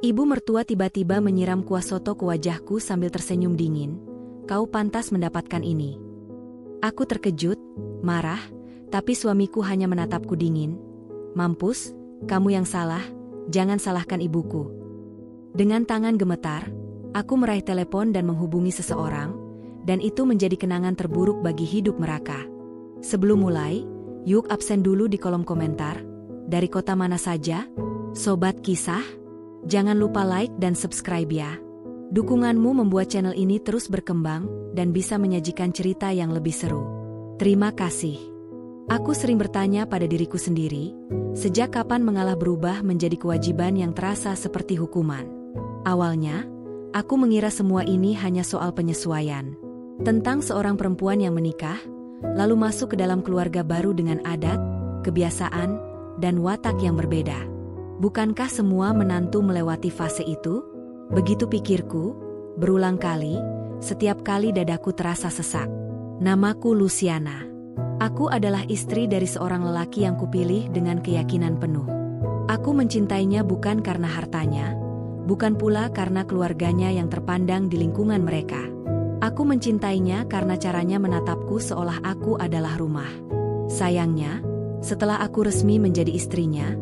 Ibu mertua tiba-tiba menyiram kuah soto ke wajahku sambil tersenyum dingin. Kau pantas mendapatkan ini. Aku terkejut, marah, tapi suamiku hanya menatapku dingin. Mampus, kamu yang salah, jangan salahkan ibuku. Dengan tangan gemetar, aku meraih telepon dan menghubungi seseorang, dan itu menjadi kenangan terburuk bagi hidup mereka. Sebelum mulai, yuk absen dulu di kolom komentar. Dari kota mana saja? Sobat Kisah? Jangan lupa like dan subscribe ya. Dukunganmu membuat channel ini terus berkembang dan bisa menyajikan cerita yang lebih seru. Terima kasih. Aku sering bertanya pada diriku sendiri, sejak kapan mengalah berubah menjadi kewajiban yang terasa seperti hukuman. Awalnya, aku mengira semua ini hanya soal penyesuaian. Tentang seorang perempuan yang menikah, lalu masuk ke dalam keluarga baru dengan adat, kebiasaan, dan watak yang berbeda. Bukankah semua menantu melewati fase itu? Begitu pikirku, berulang kali, setiap kali dadaku terasa sesak. Namaku Luciana. Aku adalah istri dari seorang lelaki yang kupilih dengan keyakinan penuh. Aku mencintainya bukan karena hartanya, bukan pula karena keluarganya yang terpandang di lingkungan mereka. Aku mencintainya karena caranya menatapku seolah aku adalah rumah. Sayangnya, setelah aku resmi menjadi istrinya,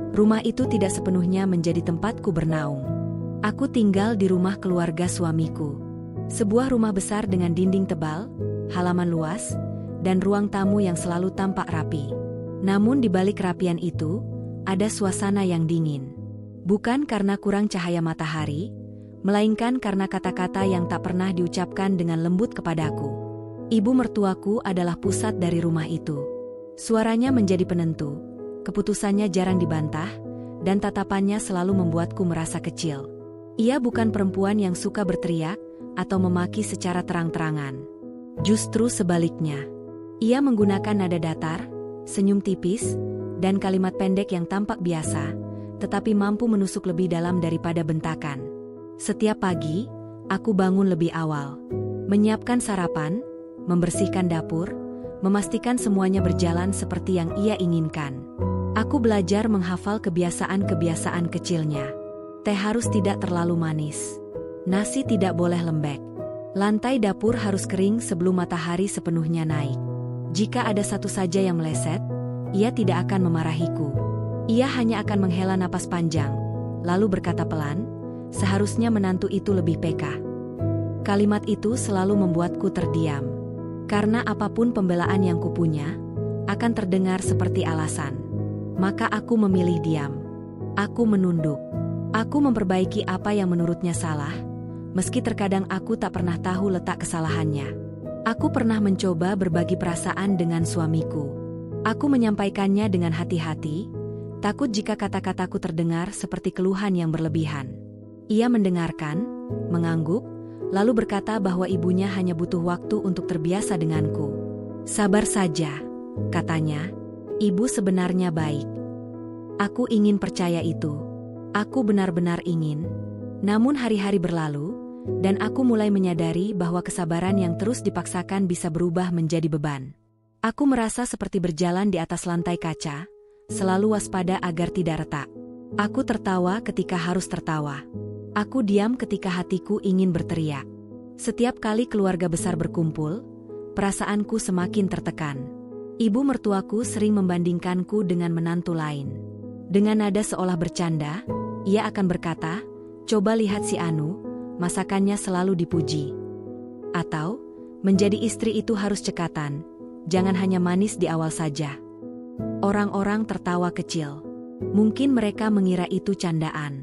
rumah itu tidak sepenuhnya menjadi tempatku bernaung. Aku tinggal di rumah keluarga suamiku. Sebuah rumah besar dengan dinding tebal, halaman luas, dan ruang tamu yang selalu tampak rapi. Namun di balik kerapian itu, ada suasana yang dingin. Bukan karena kurang cahaya matahari, melainkan karena kata-kata yang tak pernah diucapkan dengan lembut kepadaku. Ibu mertuaku adalah pusat dari rumah itu. Suaranya menjadi penentu, keputusannya jarang dibantah, dan tatapannya selalu membuatku merasa kecil. Ia bukan perempuan yang suka berteriak atau memaki secara terang-terangan. Justru sebaliknya. Ia menggunakan nada datar, senyum tipis, dan kalimat pendek yang tampak biasa, tetapi mampu menusuk lebih dalam daripada bentakan. Setiap pagi, aku bangun lebih awal. Menyiapkan sarapan, membersihkan dapur, memastikan semuanya berjalan seperti yang ia inginkan. Aku belajar menghafal kebiasaan-kebiasaan kecilnya. Teh harus tidak terlalu manis. Nasi tidak boleh lembek. Lantai dapur harus kering sebelum matahari sepenuhnya naik. Jika ada satu saja yang meleset, ia tidak akan memarahiku. Ia hanya akan menghela napas panjang, lalu berkata pelan, seharusnya menantu itu lebih peka. Kalimat itu selalu membuatku terdiam. Karena apapun pembelaan yang kupunya, akan terdengar seperti alasan. Maka aku memilih diam. Aku menunduk. Aku memperbaiki apa yang menurutnya salah, meski terkadang aku tak pernah tahu letak kesalahannya. Aku pernah mencoba berbagi perasaan dengan suamiku. Aku menyampaikannya dengan hati-hati, takut jika kata-kataku terdengar seperti keluhan yang berlebihan. Ia mendengarkan, mengangguk, lalu berkata bahwa ibunya hanya butuh waktu untuk terbiasa denganku. Sabar saja, katanya. Ibu sebenarnya baik. Aku ingin percaya itu. Aku benar-benar ingin. Namun hari-hari berlalu, dan aku mulai menyadari bahwa kesabaran yang terus dipaksakan bisa berubah menjadi beban. Aku merasa seperti berjalan di atas lantai kaca, selalu waspada agar tidak retak. Aku tertawa ketika harus tertawa. Aku diam ketika hatiku ingin berteriak. Setiap kali keluarga besar berkumpul, perasaanku semakin tertekan. Ibu mertuaku sering membandingkanku dengan menantu lain. Dengan nada seolah bercanda, ia akan berkata, "Coba lihat si Anu, masakannya selalu dipuji." Atau, menjadi istri itu harus cekatan, jangan hanya manis di awal saja. Orang-orang tertawa kecil. Mungkin mereka mengira itu candaan.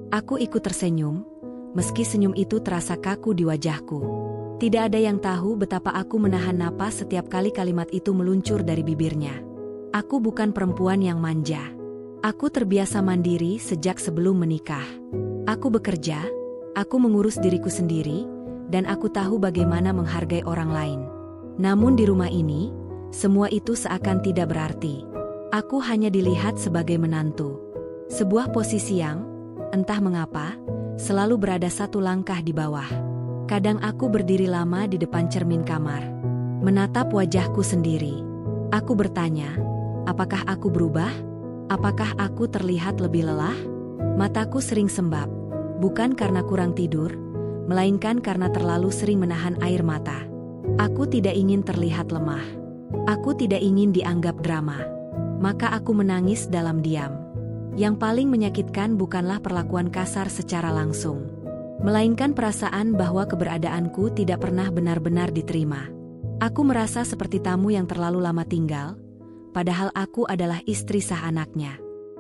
Aku ikut tersenyum, meski senyum itu terasa kaku di wajahku. Tidak ada yang tahu betapa aku menahan napas setiap kali kalimat itu meluncur dari bibirnya. Aku bukan perempuan yang manja. Aku terbiasa mandiri sejak sebelum menikah. Aku bekerja, aku mengurus diriku sendiri, dan aku tahu bagaimana menghargai orang lain. Namun di rumah ini, semua itu seakan tidak berarti. Aku hanya dilihat sebagai menantu. Sebuah posisi yang, entah mengapa, selalu berada satu langkah di bawah. Kadang aku berdiri lama di depan cermin kamar, menatap wajahku sendiri. Aku bertanya, apakah aku berubah? Apakah aku terlihat lebih lelah? Mataku sering sembab, Bukan karena kurang tidur, melainkan karena terlalu sering menahan air mata. Aku tidak ingin terlihat lemah. Aku tidak ingin dianggap drama. Maka aku menangis dalam diam. Yang paling menyakitkan bukanlah perlakuan kasar secara langsung, melainkan perasaan bahwa keberadaanku tidak pernah benar-benar diterima. Aku merasa seperti tamu yang terlalu lama tinggal, padahal aku adalah istri sah anaknya.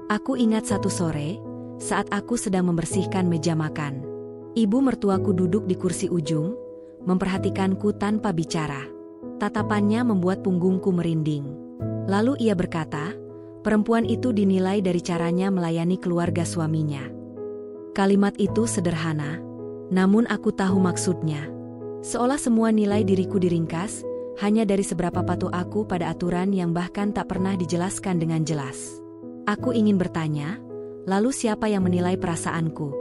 Aku ingat satu sore, saat aku sedang membersihkan meja makan. Ibu mertuaku duduk di kursi ujung, memperhatikanku tanpa bicara. Tatapannya membuat punggungku merinding. Lalu ia berkata, perempuan itu dinilai dari caranya melayani keluarga suaminya. Kalimat itu sederhana, namun aku tahu maksudnya. Seolah semua nilai diriku diringkas, hanya dari seberapa patuh aku pada aturan yang bahkan tak pernah dijelaskan dengan jelas. Aku ingin bertanya, lalu siapa yang menilai perasaanku?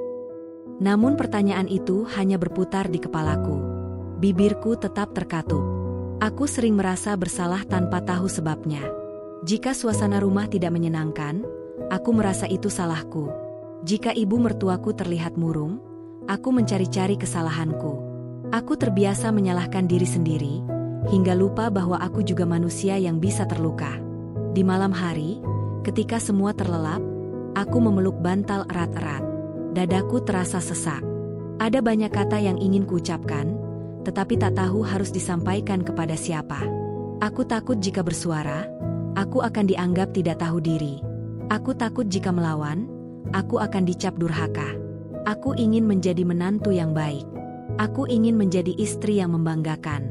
Namun pertanyaan itu hanya berputar di kepalaku. Bibirku tetap terkatup. Aku sering merasa bersalah tanpa tahu sebabnya. Jika suasana rumah tidak menyenangkan, aku merasa itu salahku. Jika ibu mertuaku terlihat murung, aku mencari-cari kesalahanku. Aku terbiasa menyalahkan diri sendiri, hingga lupa bahwa aku juga manusia yang bisa terluka. Di malam hari, ketika semua terlelap, aku memeluk bantal erat-erat. Dadaku terasa sesak. Ada banyak kata yang ingin kuucapkan, tetapi tak tahu harus disampaikan kepada siapa. Aku takut jika bersuara, aku akan dianggap tidak tahu diri. Aku takut jika melawan, aku akan dicap durhaka. Aku ingin menjadi menantu yang baik. Aku ingin menjadi istri yang membanggakan.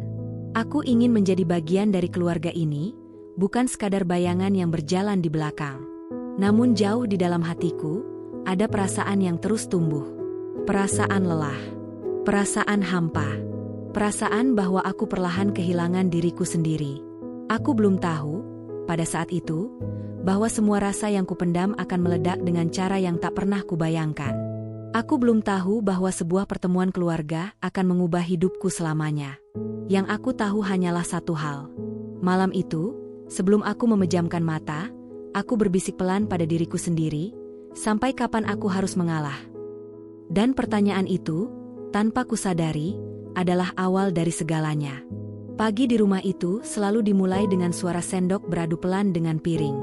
Aku ingin menjadi bagian dari keluarga ini, bukan sekadar bayangan yang berjalan di belakang. Namun jauh di dalam hatiku, ada perasaan yang terus tumbuh. Perasaan lelah. Perasaan hampa. Perasaan bahwa aku perlahan kehilangan diriku sendiri. Aku belum tahu, pada saat itu, bahwa semua rasa yang kupendam akan meledak dengan cara yang tak pernah kubayangkan. Aku belum tahu bahwa sebuah pertemuan keluarga akan mengubah hidupku selamanya. Yang aku tahu hanyalah satu hal. Malam itu, sebelum aku memejamkan mata, aku berbisik pelan pada diriku sendiri, sampai kapan aku harus mengalah? Dan pertanyaan itu, tanpa kusadari, adalah awal dari segalanya. Pagi di rumah itu selalu dimulai dengan suara sendok beradu pelan dengan piring.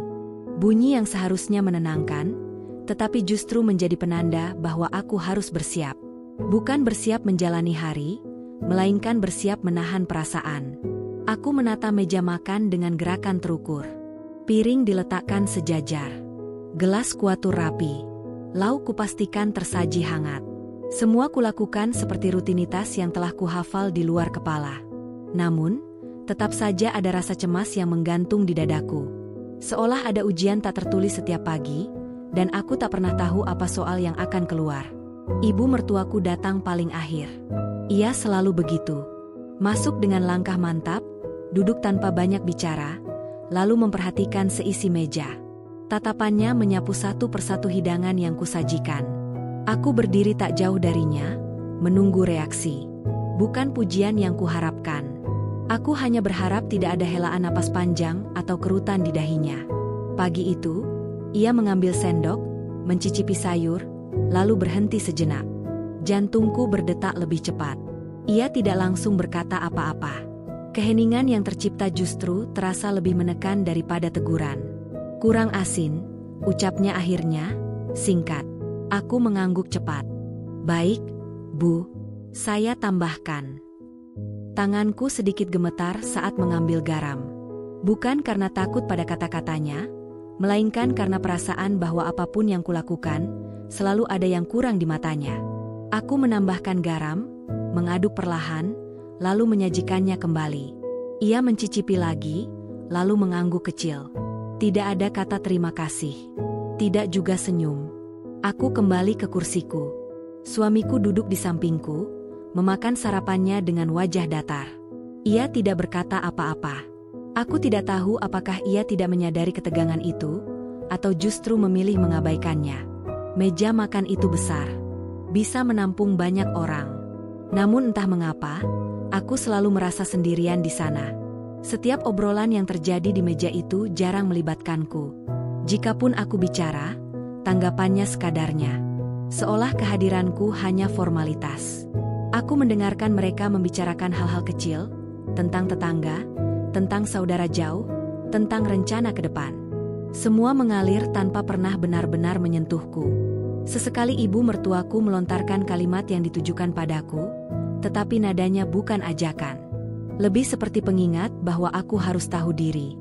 Bunyi yang seharusnya menenangkan, tetapi justru menjadi penanda bahwa aku harus bersiap. Bukan bersiap menjalani hari, melainkan bersiap menahan perasaan. Aku menata meja makan dengan gerakan terukur. Piring diletakkan sejajar. Gelas kuatur rapi. Lauk kupastikan tersaji hangat. Semua kulakukan seperti rutinitas yang telah kuhafal di luar kepala. Namun, tetap saja ada rasa cemas yang menggantung di dadaku. Seolah ada ujian tak tertulis setiap pagi, dan aku tak pernah tahu apa soal yang akan keluar. Ibu mertuaku datang paling akhir. Ia selalu begitu. Masuk dengan langkah mantap, duduk tanpa banyak bicara, lalu memperhatikan seisi meja. Tatapannya menyapu satu persatu hidangan yang kusajikan. Aku berdiri tak jauh darinya, menunggu reaksi. Bukan pujian yang kuharapkan. Aku hanya berharap tidak ada helaan napas panjang atau kerutan di dahinya. Pagi itu, ia mengambil sendok, mencicipi sayur, lalu berhenti sejenak. Jantungku berdetak lebih cepat. Ia tidak langsung berkata apa-apa. Keheningan yang tercipta justru terasa lebih menekan daripada teguran. Kurang asin, ucapnya akhirnya, singkat. Aku mengangguk cepat. Baik, Bu, saya tambahkan. Tanganku sedikit gemetar saat mengambil garam. Bukan karena takut pada kata-katanya, melainkan karena perasaan bahwa apapun yang kulakukan, selalu ada yang kurang di matanya. Aku menambahkan garam, mengaduk perlahan, lalu menyajikannya kembali. Ia mencicipi lagi, lalu mengangguk kecil. Tidak ada kata terima kasih. Tidak juga senyum. Aku kembali ke kursiku. Suamiku duduk di sampingku, memakan sarapannya dengan wajah datar. Ia tidak berkata apa-apa. Aku tidak tahu apakah ia tidak menyadari ketegangan itu, atau justru memilih mengabaikannya. Meja makan itu besar. Bisa menampung banyak orang. Namun entah mengapa, aku selalu merasa sendirian di sana. Setiap obrolan yang terjadi di meja itu jarang melibatkanku. Jikapun aku bicara, tanggapannya sekadarnya. seolah kehadiranku hanya formalitas. Aku mendengarkan mereka membicarakan hal-hal kecil, tentang tetangga, tentang saudara jauh, tentang rencana ke depan. Semua mengalir tanpa pernah benar-benar menyentuhku. Sesekali ibu mertuaku melontarkan kalimat yang ditujukan padaku, tetapi nadanya bukan ajakan. Lebih seperti pengingat bahwa aku harus tahu diri.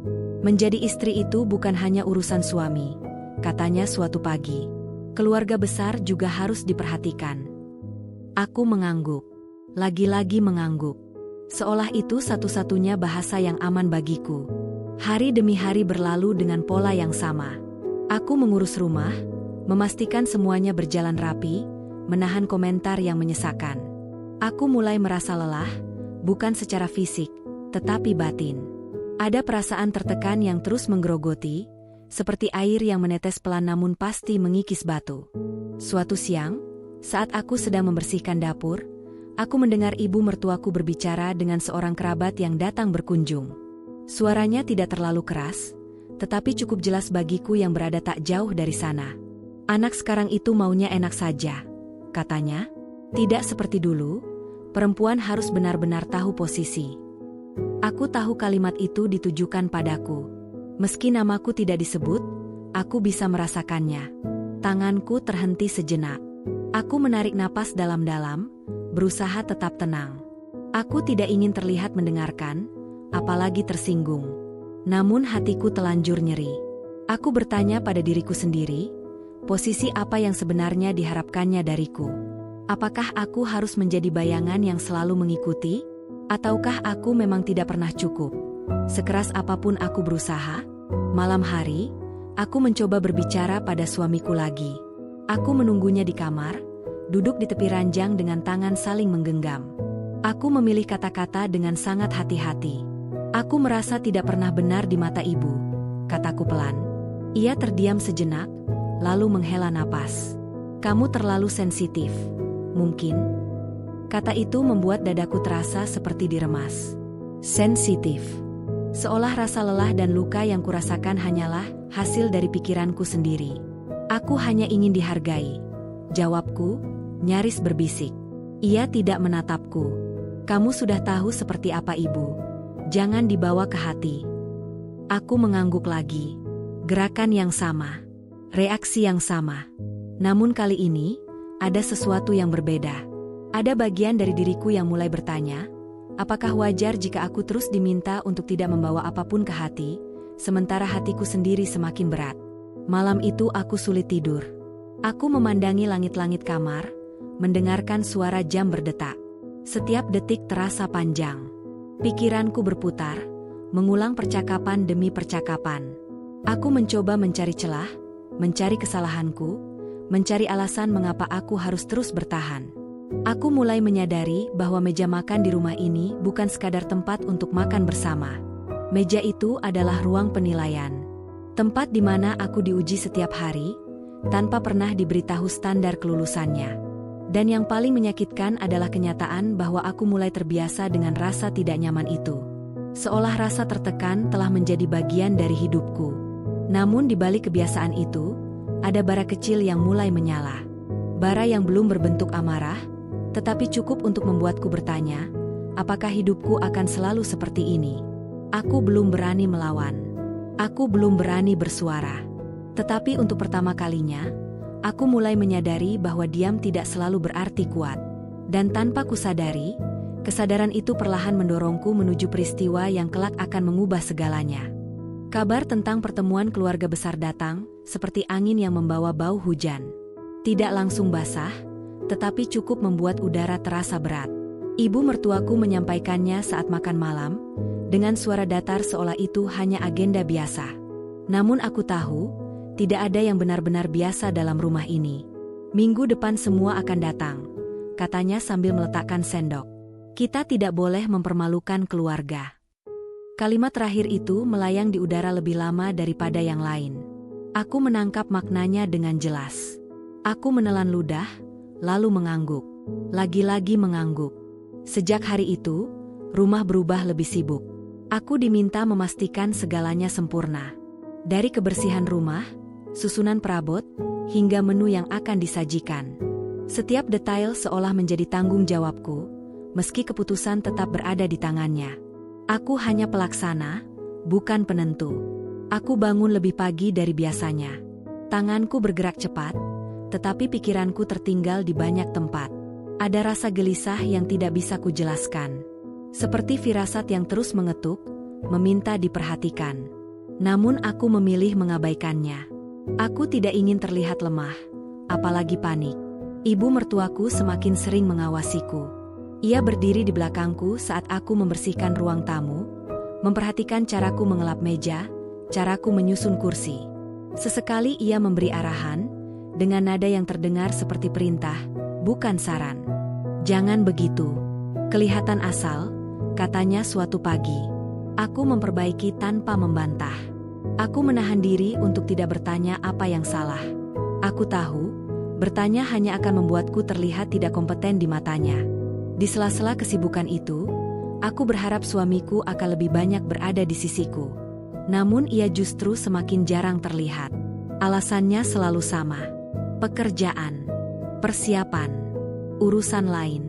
Menjadi istri itu bukan hanya urusan suami, katanya suatu pagi. Keluarga besar juga harus diperhatikan. Aku mengangguk. Lagi-lagi mengangguk. Seolah itu satu-satunya bahasa yang aman bagiku. Hari demi hari berlalu dengan pola yang sama. Aku mengurus rumah, memastikan semuanya berjalan rapi, menahan komentar yang menyesakan. Aku mulai merasa lelah, bukan secara fisik, tetapi batin. Ada perasaan tertekan yang terus menggerogoti, seperti air yang menetes pelan namun pasti mengikis batu. Suatu siang, saat aku sedang membersihkan dapur, aku mendengar ibu mertuaku berbicara dengan seorang kerabat yang datang berkunjung. Suaranya tidak terlalu keras, tetapi cukup jelas bagiku yang berada tak jauh dari sana. Anak sekarang itu maunya enak saja, katanya. Tidak seperti dulu, perempuan harus benar-benar tahu posisi. Aku tahu kalimat itu ditujukan padaku. Meski namaku tidak disebut, aku bisa merasakannya. Tanganku terhenti sejenak. Aku menarik napas dalam-dalam, berusaha tetap tenang. Aku tidak ingin terlihat mendengarkan, apalagi tersinggung. Namun hatiku telanjur nyeri. Aku bertanya pada diriku sendiri, posisi apa yang sebenarnya diharapkannya dariku? Apakah aku harus menjadi bayangan yang selalu mengikuti? Ataukah aku memang tidak pernah cukup? Sekeras apapun aku berusaha, malam hari, aku mencoba berbicara pada suamiku lagi. Aku menunggunya di kamar, duduk di tepi ranjang dengan tangan saling menggenggam. Aku memilih kata-kata dengan sangat hati-hati. Aku merasa tidak pernah benar di mata ibu, kataku pelan. Ia terdiam sejenak, lalu menghela napas. Kamu terlalu sensitif. Mungkin. Kata itu membuat dadaku terasa seperti diremas. Sensitif. Seolah rasa lelah dan luka yang kurasakan hanyalah hasil dari pikiranku sendiri. Aku hanya ingin dihargai. Jawabku, nyaris berbisik. Ia tidak menatapku. Kamu sudah tahu seperti apa ibu. Jangan dibawa ke hati. Aku mengangguk lagi. Gerakan yang sama. Reaksi yang sama. Namun kali ini, ada sesuatu yang berbeda. Ada bagian dari diriku yang mulai bertanya, apakah wajar jika aku terus diminta untuk tidak membawa apapun ke hati, sementara hatiku sendiri semakin berat. Malam itu aku sulit tidur. Aku memandangi langit-langit kamar, mendengarkan suara jam berdetak. Setiap detik terasa panjang. Pikiranku berputar, mengulang percakapan demi percakapan. Aku mencoba mencari celah, mencari kesalahanku, mencari alasan mengapa aku harus terus bertahan. Aku mulai menyadari bahwa meja makan di rumah ini bukan sekadar tempat untuk makan bersama. Meja itu adalah ruang penilaian. Tempat di mana aku diuji setiap hari, tanpa pernah diberitahu standar kelulusannya. Dan yang paling menyakitkan adalah kenyataan bahwa aku mulai terbiasa dengan rasa tidak nyaman itu. Seolah rasa tertekan telah menjadi bagian dari hidupku. Namun di balik kebiasaan itu, ada bara kecil yang mulai menyala. Bara yang belum berbentuk amarah, tetapi cukup untuk membuatku bertanya, apakah hidupku akan selalu seperti ini? Aku belum berani melawan. Aku belum berani bersuara. Tetapi untuk pertama kalinya, aku mulai menyadari bahwa diam tidak selalu berarti kuat. Dan tanpa kusadari, kesadaran itu perlahan mendorongku menuju peristiwa yang kelak akan mengubah segalanya. Kabar tentang pertemuan keluarga besar datang, seperti angin yang membawa bau hujan. Tidak langsung basah, tetapi cukup membuat udara terasa berat. Ibu mertuaku menyampaikannya saat makan malam, dengan suara datar seolah itu hanya agenda biasa. Namun aku tahu, tidak ada yang benar-benar biasa dalam rumah ini. Minggu depan semua akan datang, katanya sambil meletakkan sendok. Kita tidak boleh mempermalukan keluarga. Kalimat terakhir itu melayang di udara lebih lama daripada yang lain. Aku menangkap maknanya dengan jelas. Aku menelan ludah, lalu mengangguk. Lagi-lagi mengangguk. Sejak hari itu, rumah berubah lebih sibuk. Aku diminta memastikan segalanya sempurna. Dari kebersihan rumah, susunan perabot, hingga menu yang akan disajikan. Setiap detail seolah menjadi tanggung jawabku, meski keputusan tetap berada di tangannya. Aku hanya pelaksana, bukan penentu. Aku bangun lebih pagi dari biasanya. Tanganku bergerak cepat, tetapi pikiranku tertinggal di banyak tempat. Ada rasa gelisah yang tidak bisa kujelaskan. Seperti firasat yang terus mengetuk, meminta diperhatikan. Namun aku memilih mengabaikannya. Aku tidak ingin terlihat lemah, apalagi panik. Ibu mertuaku semakin sering mengawasiku. Ia berdiri di belakangku saat aku membersihkan ruang tamu, memperhatikan caraku mengelap meja, caraku menyusun kursi. Sesekali ia memberi arahan, dengan nada yang terdengar seperti perintah, bukan saran. "Jangan begitu. Kelihatan asal," katanya suatu pagi. Aku memperbaiki tanpa membantah. Aku menahan diri untuk tidak bertanya apa yang salah. Aku tahu, bertanya hanya akan membuatku terlihat tidak kompeten di matanya. Di sela-sela kesibukan itu, aku berharap suamiku akan lebih banyak berada di sisiku. Namun ia justru semakin jarang terlihat. Alasannya selalu sama. Pekerjaan, persiapan, urusan lain.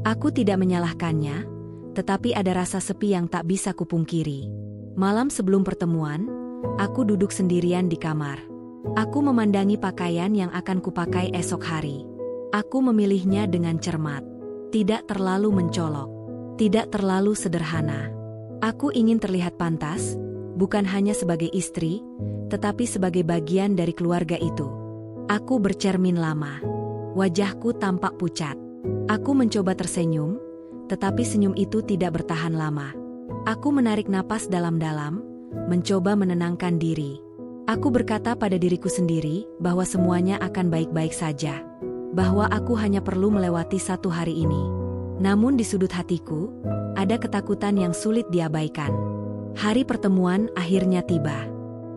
Aku tidak menyalahkannya, tetapi ada rasa sepi yang tak bisa kupungkiri. Malam sebelum pertemuan, aku duduk sendirian di kamar. Aku memandangi pakaian yang akan kupakai esok hari. Aku memilihnya dengan cermat. Tidak terlalu mencolok. Tidak terlalu sederhana. Aku ingin terlihat pantas, bukan hanya sebagai istri, tetapi sebagai bagian dari keluarga itu. Aku bercermin lama. Wajahku tampak pucat. Aku mencoba tersenyum, tetapi senyum itu tidak bertahan lama. Aku menarik napas dalam-dalam, mencoba menenangkan diri. Aku berkata pada diriku sendiri bahwa semuanya akan baik-baik saja. Bahwa aku hanya perlu melewati satu hari ini. Namun di sudut hatiku, ada ketakutan yang sulit diabaikan. Hari pertemuan akhirnya tiba.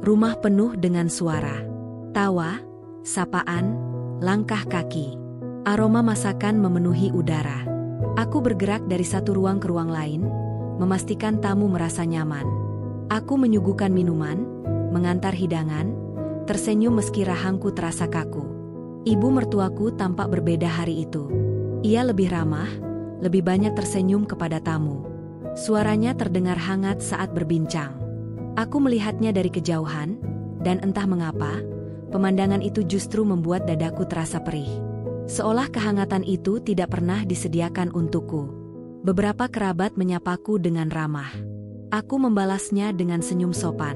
Rumah penuh dengan suara. Tawa, sapaan, langkah kaki. Aroma masakan memenuhi udara. Aku bergerak dari satu ruang ke ruang lain, memastikan tamu merasa nyaman. Aku menyuguhkan minuman, mengantar hidangan, tersenyum meski rahangku terasa kaku. Ibu mertuaku tampak berbeda hari itu. Ia lebih ramah, lebih banyak tersenyum kepada tamu. Suaranya terdengar hangat saat berbincang. Aku melihatnya dari kejauhan, dan entah mengapa, pemandangan itu justru membuat dadaku terasa perih. Seolah kehangatan itu tidak pernah disediakan untukku. Beberapa kerabat menyapaku dengan ramah. Aku membalasnya dengan senyum sopan.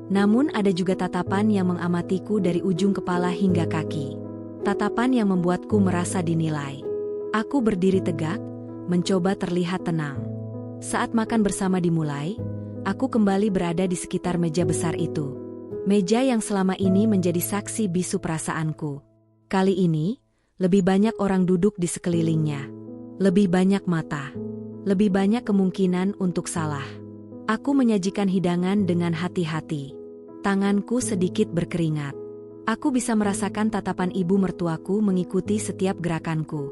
Namun ada juga tatapan yang mengamatiku dari ujung kepala hingga kaki. Tatapan yang membuatku merasa dinilai. Aku berdiri tegak, mencoba terlihat tenang. Saat makan bersama dimulai, aku kembali berada di sekitar meja besar itu. Meja yang selama ini menjadi saksi bisu perasaanku. Kali ini, lebih banyak orang duduk di sekelilingnya. Lebih banyak mata. Lebih banyak kemungkinan untuk salah. Aku menyajikan hidangan dengan hati-hati. Tanganku sedikit berkeringat. Aku bisa merasakan tatapan ibu mertuaku mengikuti setiap gerakanku.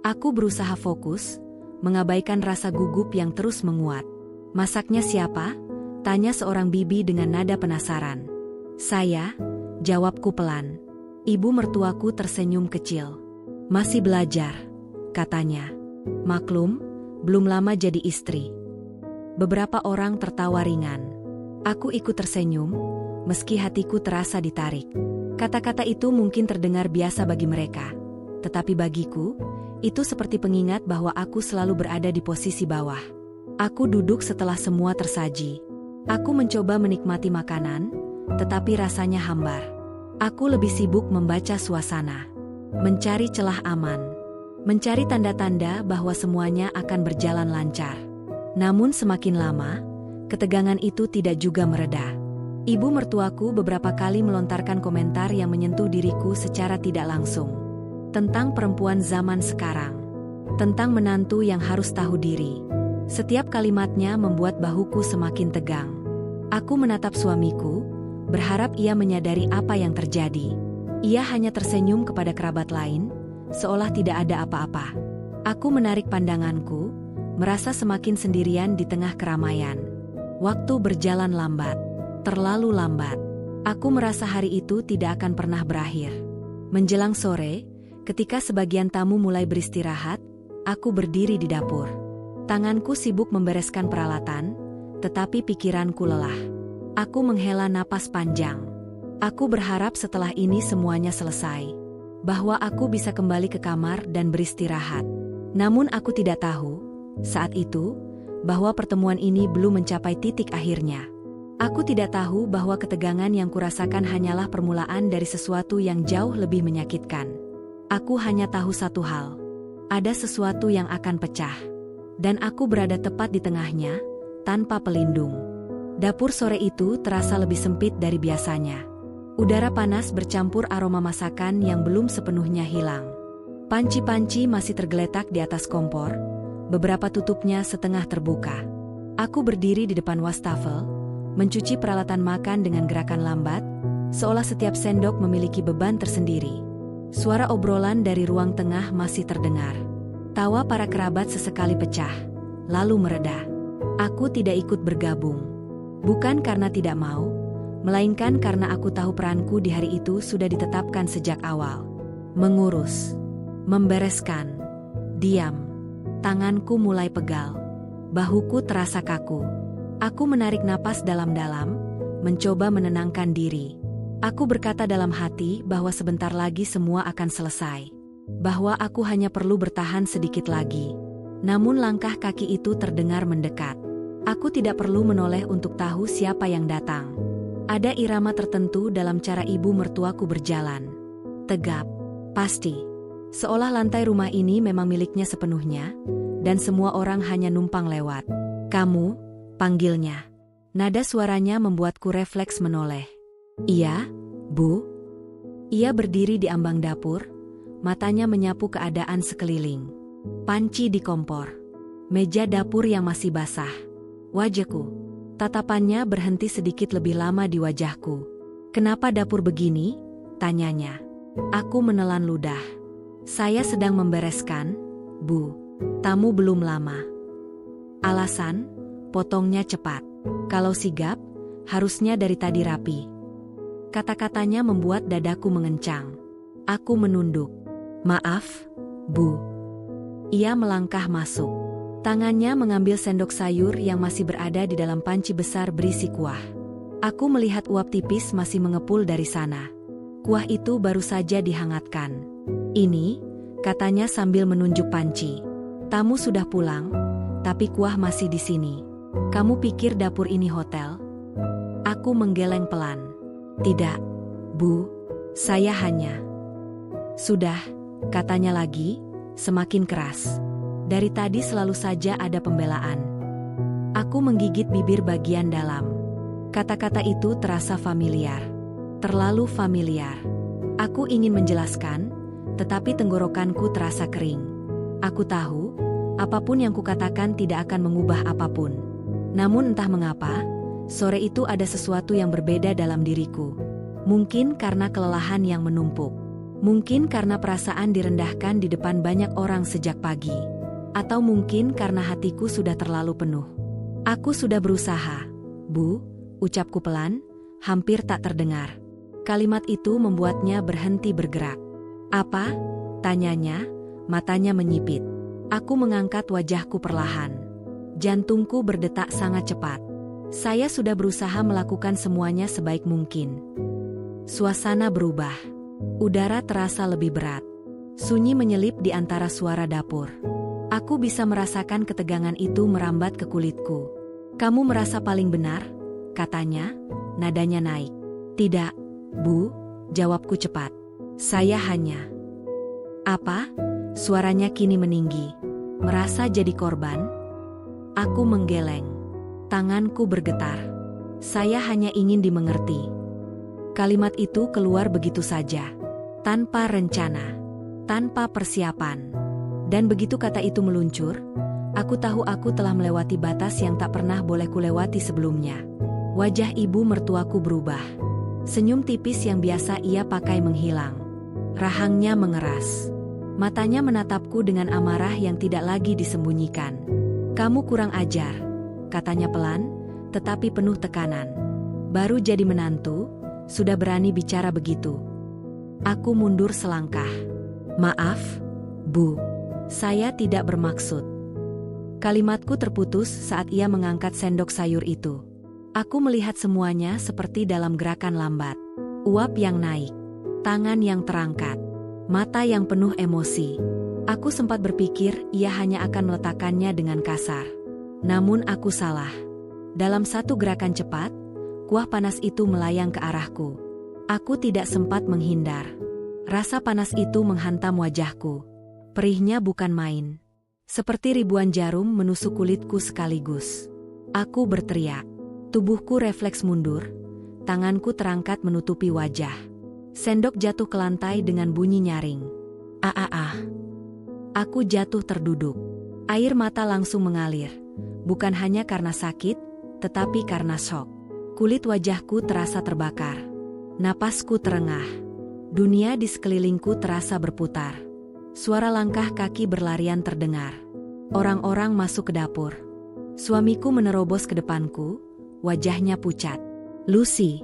Aku berusaha fokus, mengabaikan rasa gugup yang terus menguat. "Masaknya siapa?" tanya seorang bibi dengan nada penasaran. "Saya," jawabku pelan. Ibu mertuaku tersenyum kecil. "Masih belajar," katanya. "Maklum, belum lama jadi istri." Beberapa orang tertawa ringan. Aku ikut tersenyum, meski hatiku terasa ditarik. Kata-kata itu mungkin terdengar biasa bagi mereka. Tetapi bagiku, itu seperti pengingat bahwa aku selalu berada di posisi bawah. Aku duduk setelah semua tersaji. Aku mencoba menikmati makanan, tetapi rasanya hambar. Aku lebih sibuk membaca suasana. Mencari celah aman. Mencari tanda-tanda bahwa semuanya akan berjalan lancar. Namun semakin lama, ketegangan itu tidak juga mereda. Ibu mertuaku beberapa kali melontarkan komentar yang menyentuh diriku secara tidak langsung. Tentang perempuan zaman sekarang. Tentang menantu yang harus tahu diri. Setiap kalimatnya membuat bahuku semakin tegang. Aku menatap suamiku, berharap ia menyadari apa yang terjadi. Ia hanya tersenyum kepada kerabat lain, seolah tidak ada apa-apa. Aku menarik pandanganku, merasa semakin sendirian di tengah keramaian. Waktu berjalan lambat. Terlalu lambat. Aku merasa hari itu tidak akan pernah berakhir. Menjelang sore, ketika sebagian tamu mulai beristirahat, aku berdiri di dapur. Tanganku sibuk membereskan peralatan, tetapi pikiranku lelah. Aku menghela napas panjang. Aku berharap setelah ini semuanya selesai, bahwa aku bisa kembali ke kamar dan beristirahat. Namun aku tidak tahu, saat itu, bahwa pertemuan ini belum mencapai titik akhirnya. Aku tidak tahu bahwa ketegangan yang kurasakan hanyalah permulaan dari sesuatu yang jauh lebih menyakitkan. Aku hanya tahu satu hal. Ada sesuatu yang akan pecah. Dan aku berada tepat di tengahnya, tanpa pelindung. Dapur sore itu terasa lebih sempit dari biasanya. Udara panas bercampur aroma masakan yang belum sepenuhnya hilang. Panci-panci masih tergeletak di atas kompor, beberapa tutupnya setengah terbuka. Aku berdiri di depan wastafel, mencuci peralatan makan dengan gerakan lambat, seolah setiap sendok memiliki beban tersendiri. Suara obrolan dari ruang tengah masih terdengar. Tawa para kerabat sesekali pecah, lalu mereda. Aku tidak ikut bergabung. Bukan karena tidak mau, melainkan karena aku tahu peranku di hari itu sudah ditetapkan sejak awal. Mengurus, membereskan, diam. Tanganku mulai pegal. Bahuku terasa kaku. Aku menarik napas dalam-dalam, mencoba menenangkan diri. Aku berkata dalam hati bahwa sebentar lagi semua akan selesai. Bahwa aku hanya perlu bertahan sedikit lagi. Namun langkah kaki itu terdengar mendekat. Aku tidak perlu menoleh untuk tahu siapa yang datang. Ada irama tertentu dalam cara ibu mertuaku berjalan. Tegap, pasti. Seolah lantai rumah ini memang miliknya sepenuhnya, dan semua orang hanya numpang lewat. Kamu? Panggilnya. Nada suaranya membuatku refleks menoleh. Iya, Bu. Ia berdiri di ambang dapur, matanya menyapu keadaan sekeliling. Panci di kompor. Meja dapur yang masih basah. Wajahku. Tatapannya berhenti sedikit lebih lama di wajahku. Kenapa dapur begini? Tanyanya. Aku menelan ludah. Saya sedang membereskan, Bu. Tamu belum lama. Alasan? Potongnya cepat. Kalau sigap, harusnya dari tadi rapi. Kata-katanya membuat dadaku mengencang. Aku menunduk. Maaf, Bu. Ia melangkah masuk. Tangannya mengambil sendok sayur yang masih berada di dalam panci besar berisi kuah. Aku melihat uap tipis masih mengepul dari sana. Kuah itu baru saja dihangatkan. Ini, katanya sambil menunjuk panci. Tamu sudah pulang, tapi kuah masih di sini. Kamu pikir dapur ini hotel? Aku menggeleng pelan. Tidak, Bu. Saya hanya... Sudah, katanya lagi, semakin keras. Dari tadi selalu saja ada pembelaan. Aku menggigit bibir bagian dalam. Kata-kata itu terasa familiar. Terlalu familiar. Aku ingin menjelaskan, tetapi tenggorokanku terasa kering. Aku tahu, apapun yang kukatakan tidak akan mengubah apapun. Namun entah mengapa, sore itu ada sesuatu yang berbeda dalam diriku. Mungkin karena kelelahan yang menumpuk. Mungkin karena perasaan direndahkan di depan banyak orang sejak pagi. Atau mungkin karena hatiku sudah terlalu penuh. Aku sudah berusaha, Bu, ucapku pelan, hampir tak terdengar. Kalimat itu membuatnya berhenti bergerak. Apa? Tanyanya, matanya menyipit. Aku mengangkat wajahku perlahan. Jantungku berdetak sangat cepat. Saya sudah berusaha melakukan semuanya sebaik mungkin. Suasana berubah. Udara terasa lebih berat. Sunyi menyelip di antara suara dapur. Aku bisa merasakan ketegangan itu merambat ke kulitku. Kamu merasa paling benar? Katanya, nadanya naik. Tidak, Bu, jawabku cepat. Saya hanya... Apa? Suaranya kini meninggi. Merasa jadi korban? Aku menggeleng. Tanganku bergetar. Saya hanya ingin dimengerti. Kalimat itu keluar begitu saja. Tanpa rencana. Tanpa persiapan. Dan begitu kata itu meluncur, aku tahu aku telah melewati batas yang tak pernah boleh kulewati sebelumnya. Wajah ibu mertuaku berubah. Senyum tipis yang biasa ia pakai menghilang. Rahangnya mengeras. Matanya menatapku dengan amarah yang tidak lagi disembunyikan. Kamu kurang ajar, katanya pelan, tetapi penuh tekanan. Baru jadi menantu, sudah berani bicara begitu. Aku mundur selangkah. Maaf, Bu. Saya tidak bermaksud. Kalimatku terputus saat ia mengangkat sendok sayur itu. Aku melihat semuanya seperti dalam gerakan lambat. Uap yang naik, tangan yang terangkat, mata yang penuh emosi. Aku sempat berpikir ia hanya akan meletakkannya dengan kasar. Namun aku salah. Dalam satu gerakan cepat, kuah panas itu melayang ke arahku. Aku tidak sempat menghindar. Rasa panas itu menghantam wajahku. Perihnya bukan main. Seperti ribuan jarum menusuk kulitku sekaligus. Aku berteriak. Tubuhku refleks mundur. Tanganku terangkat menutupi wajah. Sendok jatuh ke lantai dengan bunyi nyaring. Aku jatuh terduduk. Air mata langsung mengalir. Bukan hanya karena sakit, tetapi karena shock. Kulit wajahku terasa terbakar. Napasku terengah. Dunia di sekelilingku terasa berputar. Suara langkah kaki berlarian terdengar. Orang-orang masuk ke dapur. Suamiku menerobos ke depanku, wajahnya pucat. "Lucy!"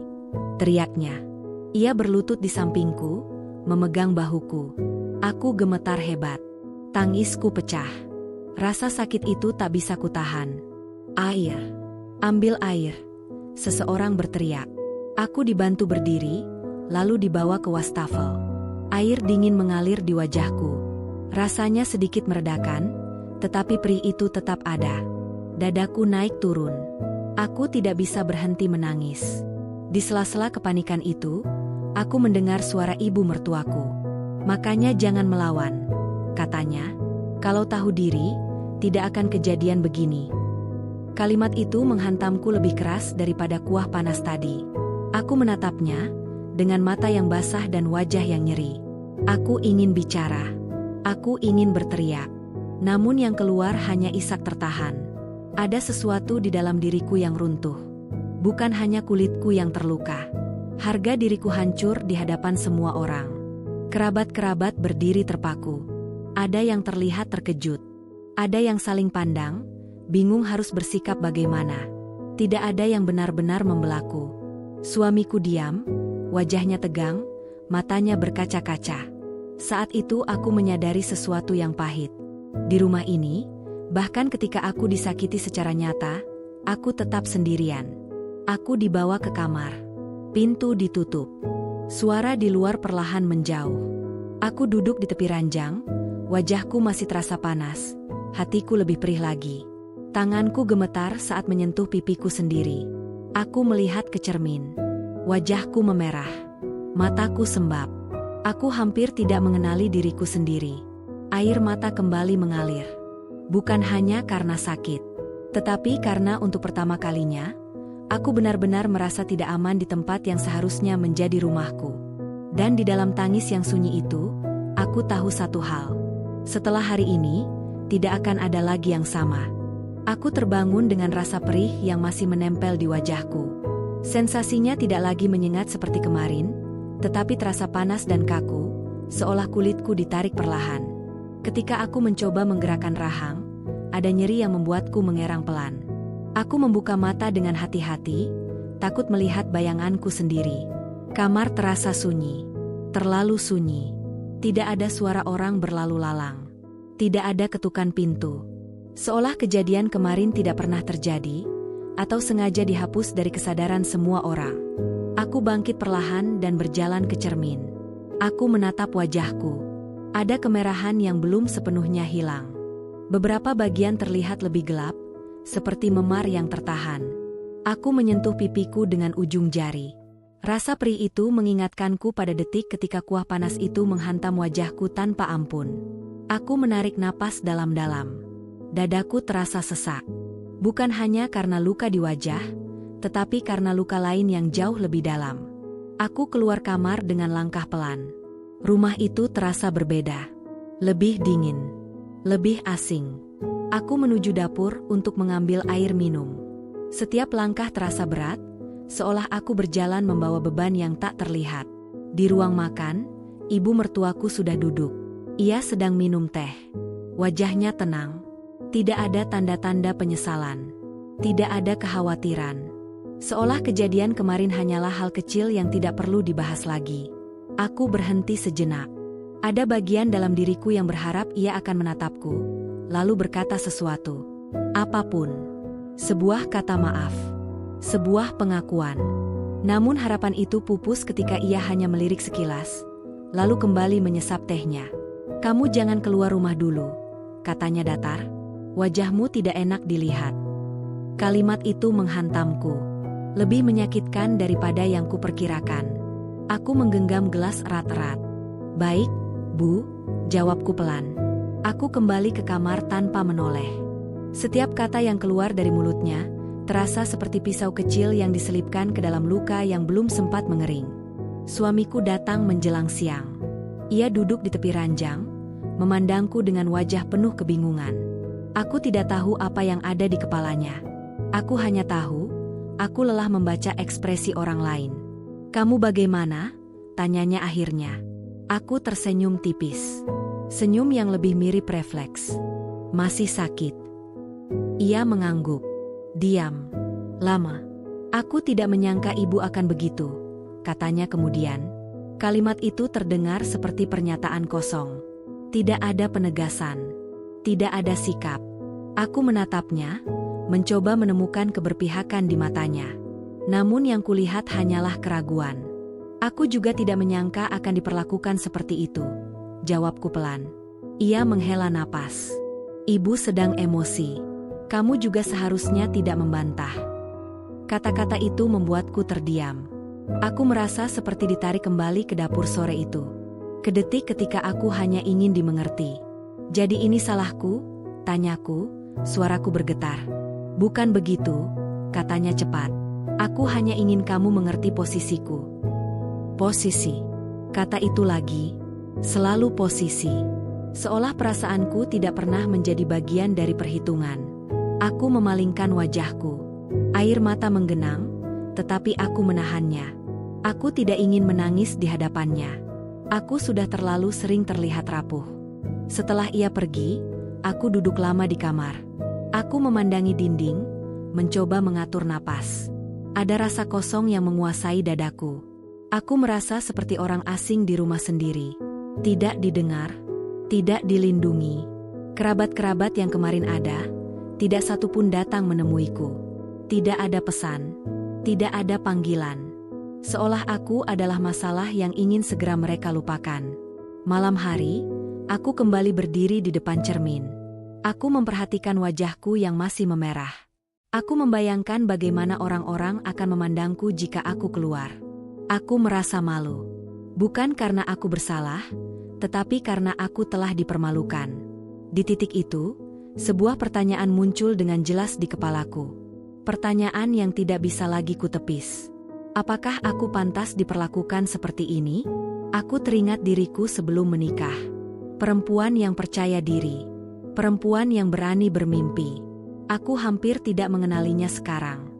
teriaknya. Ia berlutut di sampingku, memegang bahuku. Aku gemetar hebat. Tangisku pecah. Rasa sakit itu tak bisa kutahan. "Air! Ambil air!" Seseorang berteriak. Aku dibantu berdiri, lalu dibawa ke wastafel. Air dingin mengalir di wajahku. Rasanya sedikit meredakan, tetapi perih itu tetap ada. Dadaku naik turun. Aku tidak bisa berhenti menangis. Di sela-sela kepanikan itu, aku mendengar suara ibu mertuaku. "Makanya jangan melawan," katanya. "Kalau tahu diri, tidak akan kejadian begini." Kalimat itu menghantamku lebih keras daripada kuah panas tadi. Aku menatapnya, dengan mata yang basah dan wajah yang nyeri. Aku ingin bicara. Aku ingin berteriak. Namun yang keluar hanya isak tertahan. Ada sesuatu di dalam diriku yang runtuh. Bukan hanya kulitku yang terluka. Harga diriku hancur di hadapan semua orang. Kerabat-kerabat berdiri terpaku. Ada yang terlihat terkejut. Ada yang saling pandang, bingung harus bersikap bagaimana. Tidak ada yang benar-benar membelaku. Suamiku diam, wajahnya tegang, matanya berkaca-kaca. Saat itu aku menyadari sesuatu yang pahit. Di rumah ini, bahkan ketika aku disakiti secara nyata, aku tetap sendirian. Aku dibawa ke kamar. Pintu ditutup. Suara di luar perlahan menjauh. Aku duduk di tepi ranjang, wajahku masih terasa panas, hatiku lebih perih lagi. Tanganku gemetar saat menyentuh pipiku sendiri. Aku melihat ke cermin. Wajahku memerah. Mataku sembab. Aku hampir tidak mengenali diriku sendiri. Air mata kembali mengalir. Bukan hanya karena sakit, tetapi karena untuk pertama kalinya, aku benar-benar merasa tidak aman di tempat yang seharusnya menjadi rumahku. Dan di dalam tangis yang sunyi itu, aku tahu satu hal. Setelah hari ini, tidak akan ada lagi yang sama. Aku terbangun dengan rasa perih yang masih menempel di wajahku. Sensasinya tidak lagi menyengat seperti kemarin, tetapi terasa panas dan kaku, seolah kulitku ditarik perlahan. Ketika aku mencoba menggerakkan rahang, ada nyeri yang membuatku mengerang pelan. Aku membuka mata dengan hati-hati, takut melihat bayanganku sendiri. Kamar terasa sunyi, terlalu sunyi. Tidak ada suara orang berlalu lalang. Tidak ada ketukan pintu. Seolah kejadian kemarin tidak pernah terjadi, atau sengaja dihapus dari kesadaran semua orang. Aku bangkit perlahan dan berjalan ke cermin. Aku menatap wajahku. Ada kemerahan yang belum sepenuhnya hilang. Beberapa bagian terlihat lebih gelap, seperti memar yang tertahan. Aku menyentuh pipiku dengan ujung jari. Rasa perih itu mengingatkanku pada detik ketika kuah panas itu menghantam wajahku tanpa ampun. Aku menarik napas dalam-dalam. Dadaku terasa sesak. Bukan hanya karena luka di wajah, tetapi karena luka lain yang jauh lebih dalam. Aku keluar kamar dengan langkah pelan. Rumah itu terasa berbeda. Lebih dingin. Lebih asing. Aku menuju dapur untuk mengambil air minum. Setiap langkah terasa berat, seolah aku berjalan membawa beban yang tak terlihat. Di ruang makan, ibu mertuaku sudah duduk. Ia sedang minum teh. Wajahnya tenang. Tidak ada tanda-tanda penyesalan. Tidak ada kekhawatiran. Seolah kejadian kemarin hanyalah hal kecil yang tidak perlu dibahas lagi. Aku berhenti sejenak. Ada bagian dalam diriku yang berharap ia akan menatapku, lalu berkata sesuatu. Apapun. Sebuah kata maaf. Sebuah pengakuan. Namun harapan itu pupus ketika ia hanya melirik sekilas, lalu kembali menyesap tehnya. Kamu jangan keluar rumah dulu, katanya datar. Wajahmu tidak enak dilihat. Kalimat itu menghantamku. Lebih menyakitkan daripada yang kuperkirakan. Aku menggenggam gelas erat-erat. Baik, Bu, jawabku pelan. Aku kembali ke kamar tanpa menoleh. Setiap kata yang keluar dari mulutnya terasa seperti pisau kecil yang diselipkan ke dalam luka yang belum sempat mengering. Suamiku datang menjelang siang. Ia duduk di tepi ranjang, memandangku dengan wajah penuh kebingungan. Aku tidak tahu apa yang ada di kepalanya. Aku hanya tahu, aku lelah membaca ekspresi orang lain. Kamu bagaimana? Tanyanya akhirnya. Aku tersenyum tipis. Senyum yang lebih mirip refleks. Masih sakit. Ia mengangguk. Diam. Lama. Aku tidak menyangka ibu akan begitu, katanya kemudian. Kalimat itu terdengar seperti pernyataan kosong. Tidak ada penegasan. Tidak ada sikap. Aku menatapnya, mencoba menemukan keberpihakan di matanya. Namun yang kulihat hanyalah keraguan. Aku juga tidak menyangka akan diperlakukan seperti itu, jawabku pelan. Ia menghela napas. Ibu sedang emosi. Kamu juga seharusnya tidak membantah. Kata-kata itu membuatku terdiam. Aku merasa seperti ditarik kembali ke dapur sore itu. Kedetik ketika aku hanya ingin dimengerti. Jadi ini salahku? Tanyaku, suaraku bergetar. Bukan begitu, katanya cepat. Aku hanya ingin kamu mengerti posisiku. Posisi. Kata itu lagi. Selalu posisi. Seolah perasaanku tidak pernah menjadi bagian dari perhitungan. Aku memalingkan wajahku. Air mata menggenang, tetapi aku menahannya. Aku tidak ingin menangis di hadapannya. Aku sudah terlalu sering terlihat rapuh. Setelah ia pergi, aku duduk lama di kamar. Aku memandangi dinding, mencoba mengatur napas. Ada rasa kosong yang menguasai dadaku. Aku merasa seperti orang asing di rumah sendiri. Tidak didengar, tidak dilindungi. Kerabat-kerabat yang kemarin ada, tidak satu pun datang menemuiku. Tidak ada pesan, tidak ada panggilan. Seolah aku adalah masalah yang ingin segera mereka lupakan. Malam hari, aku kembali berdiri di depan cermin. Aku memperhatikan wajahku yang masih memerah. Aku membayangkan bagaimana orang-orang akan memandangku jika aku keluar. Aku merasa malu. Bukan karena aku bersalah, tetapi karena aku telah dipermalukan. Di titik itu, sebuah pertanyaan muncul dengan jelas di kepalaku. Pertanyaan yang tidak bisa lagi kutepis. Apakah aku pantas diperlakukan seperti ini? Aku teringat diriku sebelum menikah. Perempuan yang percaya diri. Perempuan yang berani bermimpi. Aku hampir tidak mengenalinya sekarang.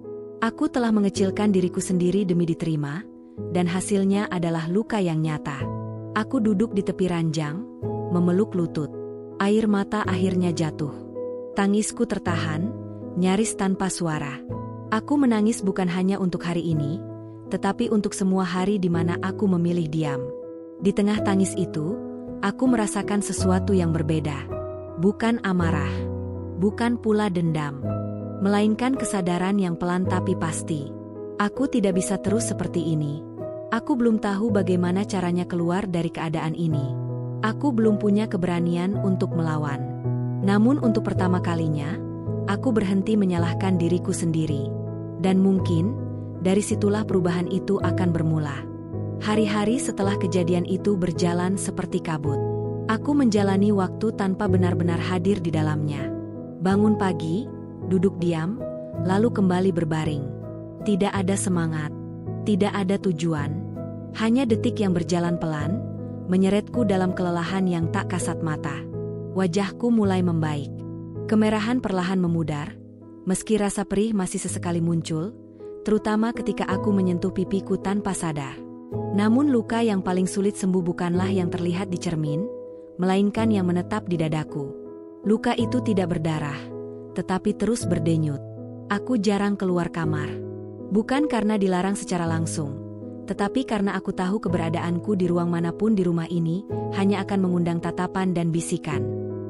Aku telah mengecilkan diriku sendiri demi diterima, dan hasilnya adalah luka yang nyata. Aku duduk di tepi ranjang, memeluk lutut. Air mata akhirnya jatuh. Tangisku tertahan, nyaris tanpa suara. Aku menangis bukan hanya untuk hari ini, tetapi untuk semua hari di mana aku memilih diam. Di tengah tangis itu, aku merasakan sesuatu yang berbeda. Bukan amarah, bukan pula dendam, melainkan kesadaran yang pelan tapi pasti. Aku tidak bisa terus seperti ini. Aku belum tahu bagaimana caranya keluar dari keadaan ini. Aku belum punya keberanian untuk melawan. Namun untuk pertama kalinya, aku berhenti menyalahkan diriku sendiri. Dan mungkin, dari situlah perubahan itu akan bermula. Hari-hari setelah kejadian itu berjalan seperti kabut. Aku menjalani waktu tanpa benar-benar hadir di dalamnya. Bangun pagi, duduk diam, lalu kembali berbaring. Tidak ada semangat, tidak ada tujuan. Hanya detik yang berjalan pelan, menyeretku dalam kelelahan yang tak kasat mata. Wajahku mulai membaik. Kemerahan perlahan memudar, meski rasa perih masih sesekali muncul, terutama ketika aku menyentuh pipiku tanpa sadar. Namun luka yang paling sulit sembuh bukanlah yang terlihat di cermin, melainkan yang menetap di dadaku. Luka itu tidak berdarah, tetapi terus berdenyut. Aku jarang keluar kamar. Bukan karena dilarang secara langsung, Tetapi karena aku tahu keberadaanku di ruang manapun di rumah ini, hanya akan mengundang tatapan dan bisikan.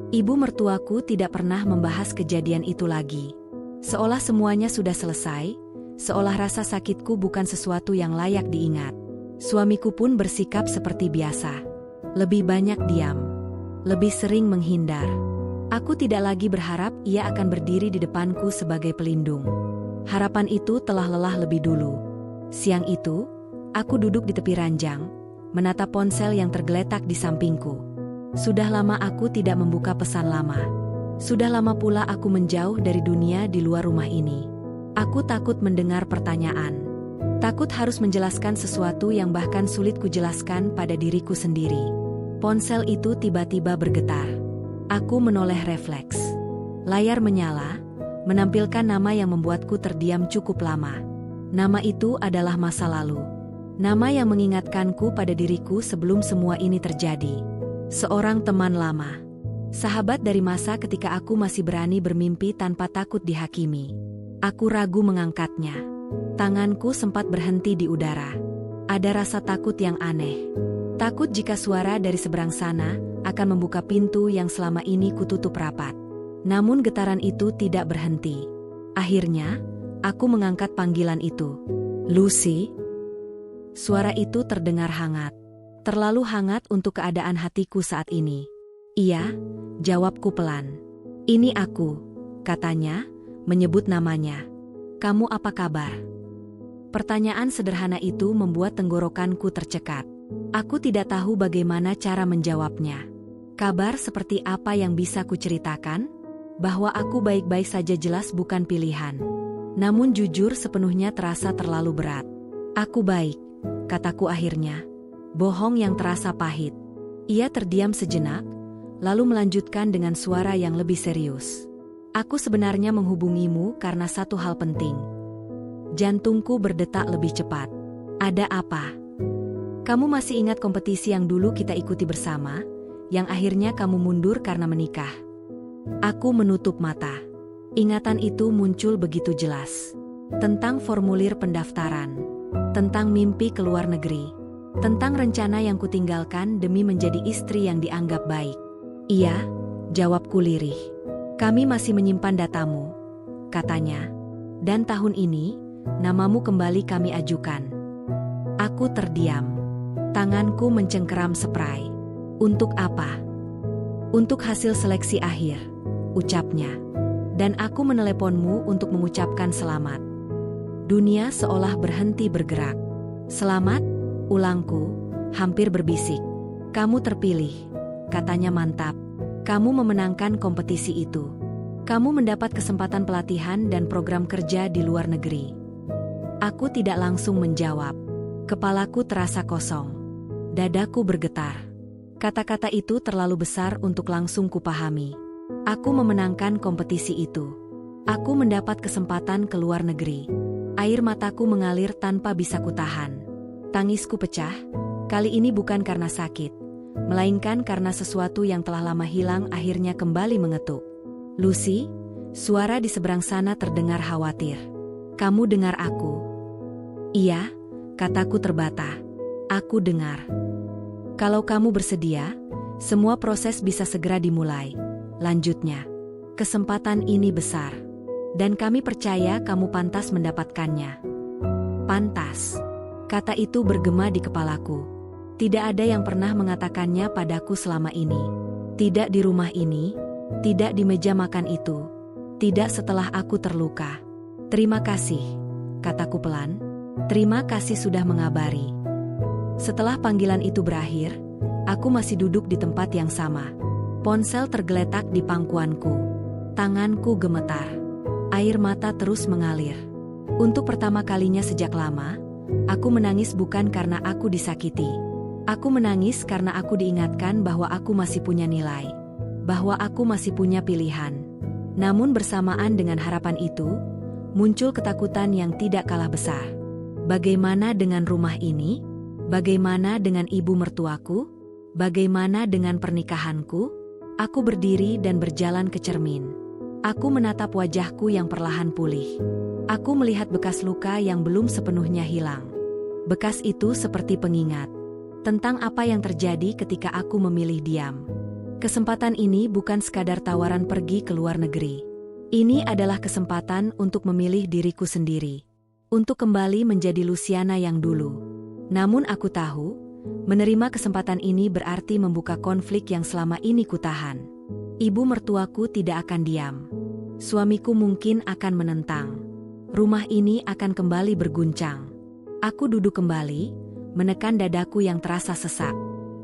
Ibu mertuaku tidak pernah membahas kejadian itu lagi. Seolah semuanya sudah selesai, seolah rasa sakitku bukan sesuatu yang layak diingat. Suamiku pun bersikap seperti biasa. Lebih banyak diam. Lebih sering menghindar. Aku tidak lagi berharap ia akan berdiri di depanku sebagai pelindung. Harapan itu telah lelah lebih dulu. Siang itu, aku duduk di tepi ranjang, menatap ponsel yang tergeletak di sampingku. Sudah lama aku tidak membuka pesan lama. Sudah lama pula aku menjauh dari dunia di luar rumah ini. Aku takut mendengar pertanyaan. Takut harus menjelaskan sesuatu yang bahkan sulit kujelaskan pada diriku sendiri. Ponsel itu tiba-tiba bergetar. Aku menoleh refleks. Layar menyala, menampilkan nama yang membuatku terdiam cukup lama. Nama itu adalah masa lalu. Nama yang mengingatkanku pada diriku sebelum semua ini terjadi. Seorang teman lama. Sahabat dari masa ketika aku masih berani bermimpi tanpa takut dihakimi. Aku ragu mengangkatnya. Tanganku sempat berhenti di udara. Ada rasa takut yang aneh. Takut jika suara dari seberang sana akan membuka pintu yang selama ini kututup rapat. Namun getaran itu tidak berhenti. Akhirnya, aku mengangkat panggilan itu. Lucy? Suara itu terdengar hangat. Terlalu hangat untuk keadaan hatiku saat ini. Iya, jawabku pelan. Ini aku, katanya, menyebut namanya. Kamu apa kabar? Pertanyaan sederhana itu membuat tenggorokanku tercekat. Aku tidak tahu bagaimana cara menjawabnya. Kabar seperti apa yang bisa kuceritakan? Bahwa aku baik-baik saja jelas bukan pilihan. Namun jujur sepenuhnya terasa terlalu berat. Aku baik, kataku akhirnya. Bohong yang terasa pahit. Ia terdiam sejenak, lalu melanjutkan dengan suara yang lebih serius. Aku sebenarnya menghubungimu karena satu hal penting. Jantungku berdetak lebih cepat. Ada apa? Kamu masih ingat kompetisi yang dulu kita ikuti bersama, yang akhirnya kamu mundur karena menikah? Aku menutup mata. Ingatan itu muncul begitu jelas. Tentang formulir pendaftaran. Tentang mimpi ke luar negeri. Tentang rencana yang kutinggalkan demi menjadi istri yang dianggap baik. Iya, jawabku lirih. Kami masih menyimpan datamu, katanya. Dan tahun ini, namamu kembali kami ajukan. Aku terdiam. Tanganku mencengkeram spray. Untuk apa? Untuk hasil seleksi akhir, ucapnya. Dan aku meneleponmu untuk mengucapkan selamat. Dunia seolah berhenti bergerak. Selamat, ulangku, hampir berbisik. Kamu terpilih, katanya mantap. Kamu memenangkan kompetisi itu. Kamu mendapat kesempatan pelatihan dan program kerja di luar negeri. Aku tidak langsung menjawab. Kepalaku terasa kosong. Dadaku bergetar. Kata-kata itu terlalu besar untuk langsung kupahami. Aku memenangkan kompetisi itu. Aku mendapat kesempatan ke luar negeri. Air mataku mengalir tanpa bisa kutahan. Tangisku pecah, kali ini bukan karena sakit, melainkan karena sesuatu yang telah lama hilang akhirnya kembali mengetuk. Lucy, suara di seberang sana terdengar khawatir. Kamu dengar aku? Iya, kataku terbata. Aku dengar. Kalau kamu bersedia, semua proses bisa segera dimulai. Lanjutnya. Kesempatan ini besar. Dan kami percaya kamu pantas mendapatkannya. Pantas. Kata itu bergema di kepalaku. Tidak ada yang pernah mengatakannya padaku selama ini. Tidak di rumah ini, tidak di meja makan itu, tidak setelah aku terluka. Terima kasih, kataku pelan. Terima kasih sudah mengabari. Setelah panggilan itu berakhir, aku masih duduk di tempat yang sama. Ponsel tergeletak di pangkuanku. Tanganku gemetar. Air mata terus mengalir. Untuk pertama kalinya sejak lama, aku menangis bukan karena aku disakiti. Aku menangis karena aku diingatkan bahwa aku masih punya nilai. Bahwa aku masih punya pilihan. Namun bersamaan dengan harapan itu, muncul ketakutan yang tidak kalah besar. Bagaimana dengan rumah ini? Bagaimana dengan ibu mertuaku? Bagaimana dengan pernikahanku? Aku berdiri dan berjalan ke cermin. Aku menatap wajahku yang perlahan pulih. Aku melihat bekas luka yang belum sepenuhnya hilang. Bekas itu seperti pengingat tentang apa yang terjadi ketika aku memilih diam. Kesempatan ini bukan sekadar tawaran pergi ke luar negeri. Ini adalah kesempatan untuk memilih diriku sendiri. Untuk kembali menjadi Luciana yang dulu. Namun aku tahu, menerima kesempatan ini berarti membuka konflik yang selama ini kutahan. Ibu mertuaku tidak akan diam. Suamiku mungkin akan menentang. Rumah ini akan kembali berguncang. Aku duduk kembali, menekan dadaku yang terasa sesak.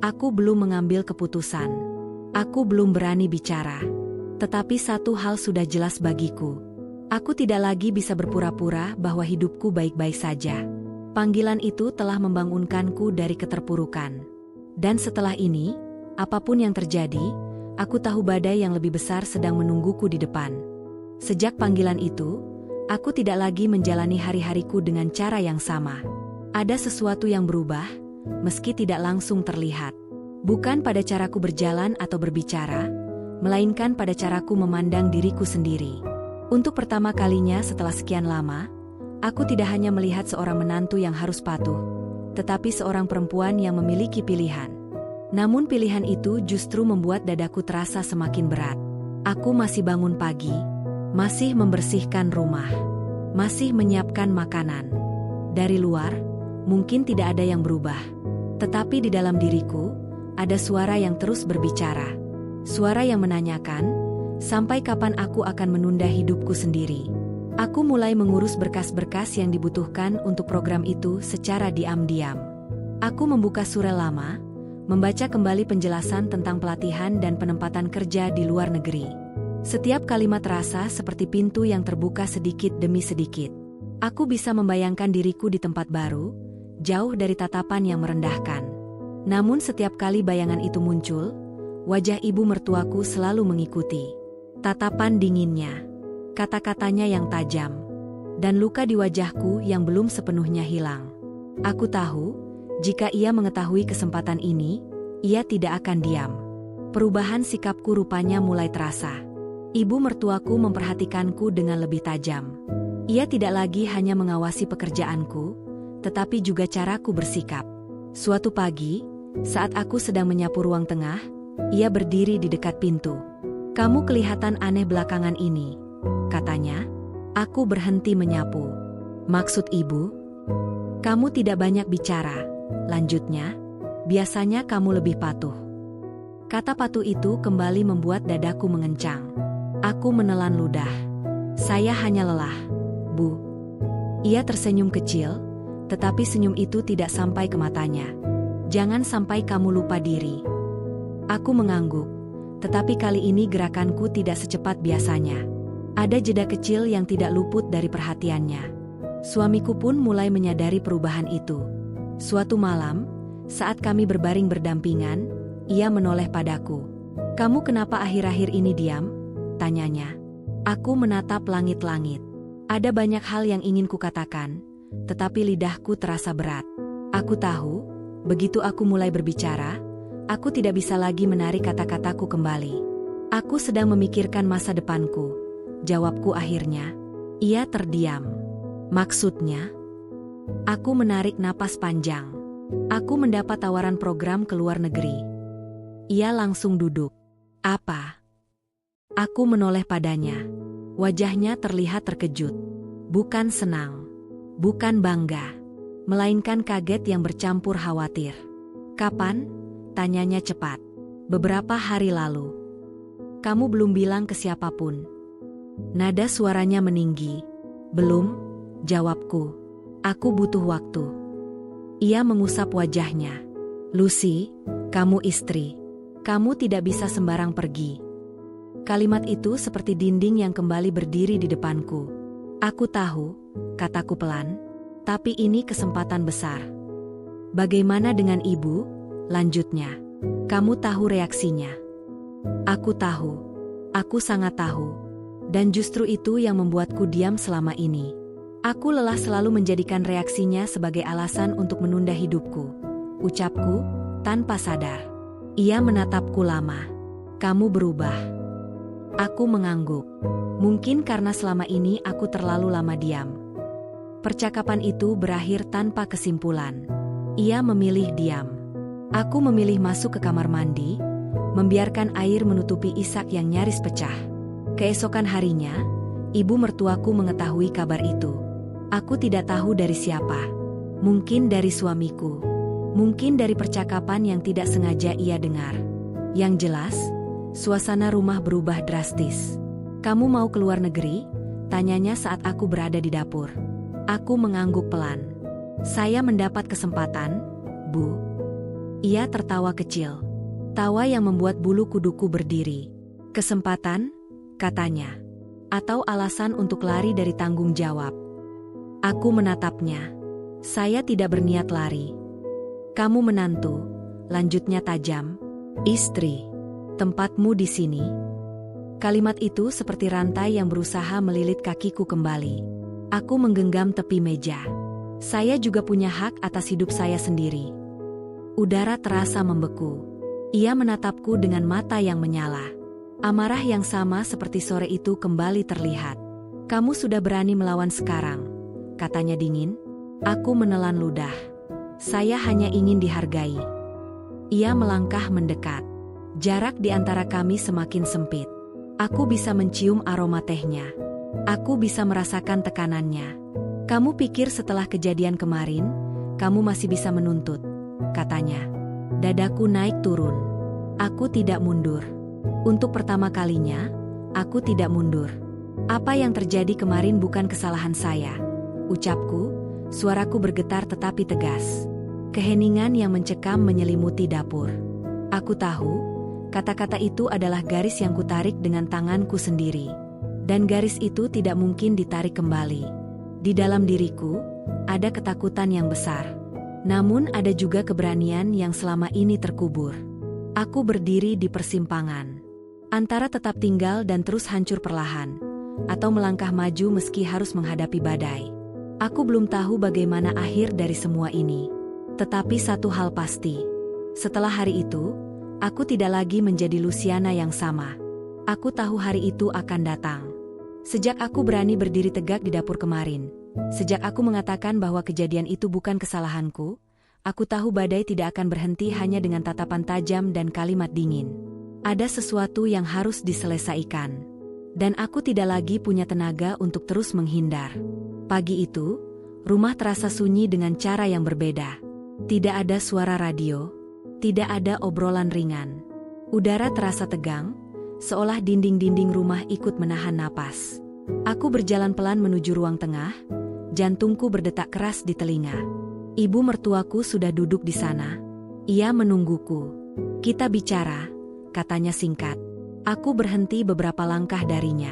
Aku belum mengambil keputusan. Aku belum berani bicara. Tetapi satu hal sudah jelas bagiku. Aku tidak lagi bisa berpura-pura bahwa hidupku baik-baik saja. Panggilan itu telah membangunkanku dari keterpurukan. Dan setelah ini, apapun yang terjadi, aku tahu badai yang lebih besar sedang menungguku di depan. Sejak panggilan itu, aku tidak lagi menjalani hari-hariku dengan cara yang sama. Ada sesuatu yang berubah, meski tidak langsung terlihat. Bukan pada caraku berjalan atau berbicara, melainkan pada caraku memandang diriku sendiri. Untuk pertama kalinya setelah sekian lama, aku tidak hanya melihat seorang menantu yang harus patuh, tetapi seorang perempuan yang memiliki pilihan. Namun pilihan itu justru membuat dadaku terasa semakin berat. Aku masih bangun pagi, masih membersihkan rumah, masih menyiapkan makanan. Dari luar, mungkin tidak ada yang berubah. Tetapi di dalam diriku, ada suara yang terus berbicara. Suara yang menanyakan, sampai kapan aku akan menunda hidupku sendiri. Aku mulai mengurus berkas-berkas yang dibutuhkan untuk program itu secara diam-diam. Aku membuka surel lama, membaca kembali penjelasan tentang pelatihan dan penempatan kerja di luar negeri. Setiap kalimat terasa seperti pintu yang terbuka sedikit demi sedikit. Aku bisa membayangkan diriku di tempat baru, jauh dari tatapan yang merendahkan. Namun setiap kali bayangan itu muncul, wajah ibu mertuaku selalu mengikuti. Tatapan dinginnya, kata-katanya yang tajam, dan luka di wajahku yang belum sepenuhnya hilang. Aku tahu, jika ia mengetahui kesempatan ini, ia tidak akan diam. Perubahan sikapku rupanya mulai terasa. Ibu mertuaku memperhatikanku dengan lebih tajam. Ia tidak lagi hanya mengawasi pekerjaanku, tetapi juga caraku bersikap. Suatu pagi, saat aku sedang menyapu ruang tengah, ia berdiri di dekat pintu. "Kamu kelihatan aneh belakangan ini," katanya. Aku berhenti menyapu. "Maksud ibu?" "Kamu tidak banyak bicara," lanjutnya. "Biasanya kamu lebih patuh." Kata patuh itu kembali membuat dadaku mengencang. Aku menelan ludah. "Saya hanya lelah, Bu." Ia tersenyum kecil, tetapi senyum itu tidak sampai ke matanya. "Jangan sampai kamu lupa diri." Aku mengangguk, tetapi kali ini gerakanku tidak secepat biasanya. Ada jeda kecil yang tidak luput dari perhatiannya. Suamiku pun mulai menyadari perubahan itu. Suatu malam, saat kami berbaring berdampingan, ia menoleh padaku. "Kamu kenapa akhir-akhir ini diam?" tanyanya. Aku menatap langit-langit. Ada banyak hal yang ingin kukatakan, tetapi lidahku terasa berat. Aku tahu, begitu aku mulai berbicara, aku tidak bisa lagi menarik kata-kataku kembali. "Aku sedang memikirkan masa depanku," jawabku akhirnya. Ia terdiam. "Maksudnya?" Aku menarik napas panjang. "Aku mendapat tawaran program ke luar negeri." Ia langsung duduk. "Apa?" Aku menoleh padanya. Wajahnya terlihat terkejut. Bukan senang, bukan bangga, melainkan kaget yang bercampur khawatir. "Kapan?" tanyanya cepat. "Beberapa hari lalu." "Kamu belum bilang ke siapapun?" Nada suaranya meninggi. "Belum," jawabku. "Aku butuh waktu." Ia mengusap wajahnya. "Lucy, kamu istri. Kamu tidak bisa sembarang pergi." Kalimat itu seperti dinding yang kembali berdiri di depanku. "Aku tahu," kataku pelan, "tapi ini kesempatan besar." "Bagaimana dengan ibu?" lanjutnya. "Kamu tahu reaksinya." Aku tahu. Aku sangat tahu. Dan justru itu yang membuatku diam selama ini. Aku lelah selalu menjadikan reaksinya sebagai alasan untuk menunda hidupku. Ucapku, tanpa sadar. Ia menatapku lama. "Kamu berubah." Aku mengangguk. Mungkin karena selama ini aku terlalu lama diam. Percakapan itu berakhir tanpa kesimpulan. Ia memilih diam. Aku memilih masuk ke kamar mandi, membiarkan air menutupi isak yang nyaris pecah. Keesokan harinya, ibu mertuaku mengetahui kabar itu. Aku tidak tahu dari siapa. Mungkin dari suamiku. Mungkin dari percakapan yang tidak sengaja ia dengar. Yang jelas, suasana rumah berubah drastis. "Kamu mau keluar negeri?" tanyanya saat aku berada di dapur. Aku mengangguk pelan. "Saya mendapat kesempatan, Bu." Ia tertawa kecil. Tawa yang membuat bulu kuduku berdiri. "Kesempatan?" katanya. "Atau alasan untuk lari dari tanggung jawab?" Aku menatapnya. "Saya tidak berniat lari." "Kamu menantu," lanjutnya tajam. "Istri. Tempatmu di sini." Kalimat itu seperti rantai yang berusaha melilit kakiku kembali. Aku menggenggam tepi meja. Saya juga punya hak atas hidup saya sendiri. Udara terasa membeku. Ia menatapku dengan mata yang menyala. Amarah yang sama seperti sore itu kembali terlihat. "Kamu sudah berani melawan sekarang," katanya dingin. Aku menelan ludah. "Saya hanya ingin dihargai." Ia melangkah mendekat. Jarak di antara kami semakin sempit. Aku bisa mencium aroma tehnya. Aku bisa merasakan tekanannya. "Kamu pikir setelah kejadian kemarin, kamu masih bisa menuntut?" katanya. Dadaku naik turun. Aku tidak mundur. Untuk pertama kalinya, aku tidak mundur. "Apa yang terjadi kemarin bukan kesalahan saya," ucapku, suaraku bergetar tetapi tegas. Keheningan yang mencekam menyelimuti dapur. Aku tahu, kata-kata itu adalah garis yang kutarik dengan tanganku sendiri. Dan garis itu tidak mungkin ditarik kembali. Di dalam diriku, ada ketakutan yang besar. Namun ada juga keberanian yang selama ini terkubur. Aku berdiri di persimpangan. Antara tetap tinggal dan terus hancur perlahan, atau melangkah maju meski harus menghadapi badai. Aku belum tahu bagaimana akhir dari semua ini. Tetapi satu hal pasti. Setelah hari itu, aku tidak lagi menjadi Luciana yang sama. Aku tahu hari itu akan datang. Sejak aku berani berdiri tegak di dapur kemarin, sejak aku mengatakan bahwa kejadian itu bukan kesalahanku, aku tahu badai tidak akan berhenti hanya dengan tatapan tajam dan kalimat dingin. Ada sesuatu yang harus diselesaikan. Dan aku tidak lagi punya tenaga untuk terus menghindar. Pagi itu, rumah terasa sunyi dengan cara yang berbeda. Tidak ada suara radio, tidak ada obrolan ringan. Udara terasa tegang, seolah dinding-dinding rumah ikut menahan napas. Aku berjalan pelan menuju ruang tengah, jantungku berdetak keras di telinga. Ibu mertuaku sudah duduk di sana. Ia menungguku. "Kita bicara," katanya singkat. Aku berhenti beberapa langkah darinya.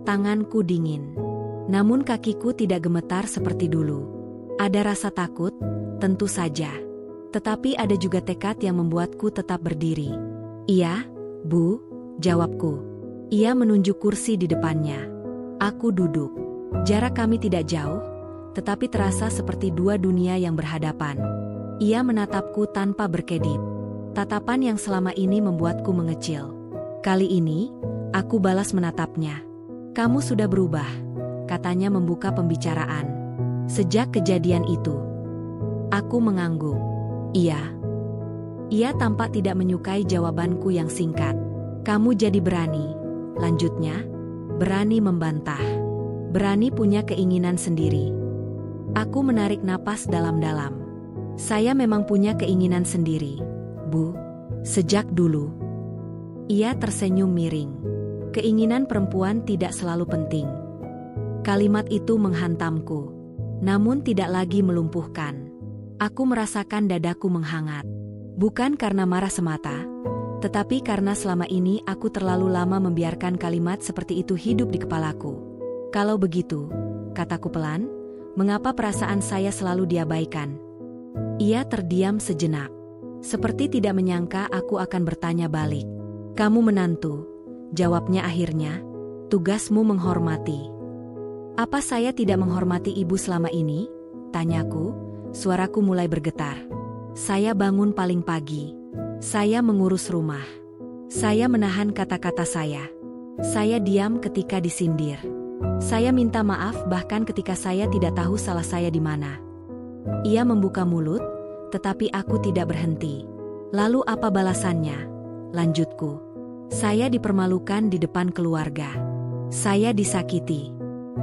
Tanganku dingin. Namun kakiku tidak gemetar seperti dulu. Ada rasa takut, tentu saja. Tetapi ada juga tekad yang membuatku tetap berdiri. "Iya, Bu," jawabku. Ia menunjuk kursi di depannya. Aku duduk. Jarak kami tidak jauh, tetapi terasa seperti dua dunia yang berhadapan. Ia menatapku tanpa berkedip. Tatapan yang selama ini membuatku mengecil. Kali ini, aku balas menatapnya. "Kamu sudah berubah," katanya membuka pembicaraan. "Sejak kejadian itu." Aku mengangguk. "Iya." Ia tampak tidak menyukai jawabanku yang singkat. "Kamu jadi berani," lanjutnya. "Berani membantah. Berani punya keinginan sendiri." Aku menarik napas dalam-dalam. "Saya memang punya keinginan sendiri, Bu. Sejak dulu." Ia tersenyum miring. "Keinginan perempuan tidak selalu penting." Kalimat itu menghantamku, namun tidak lagi melumpuhkan. Aku merasakan dadaku menghangat. Bukan karena marah semata, tetapi karena selama ini aku terlalu lama membiarkan kalimat seperti itu hidup di kepalaku. "Kalau begitu," kataku pelan, "mengapa perasaan saya selalu diabaikan?" Ia terdiam sejenak. Seperti tidak menyangka aku akan bertanya balik. "Kamu menantu," jawabnya akhirnya. "Tugasmu menghormati." "Apa saya tidak menghormati ibu selama ini?" tanyaku, suaraku mulai bergetar. "Saya bangun paling pagi. Saya mengurus rumah. Saya menahan kata-kata saya. Saya diam ketika disindir. Saya minta maaf bahkan ketika saya tidak tahu salah saya di mana. Ia membuka mulut, tetapi aku tidak berhenti. Lalu apa balasannya? Lanjutku. Saya dipermalukan di depan keluarga. Saya disakiti.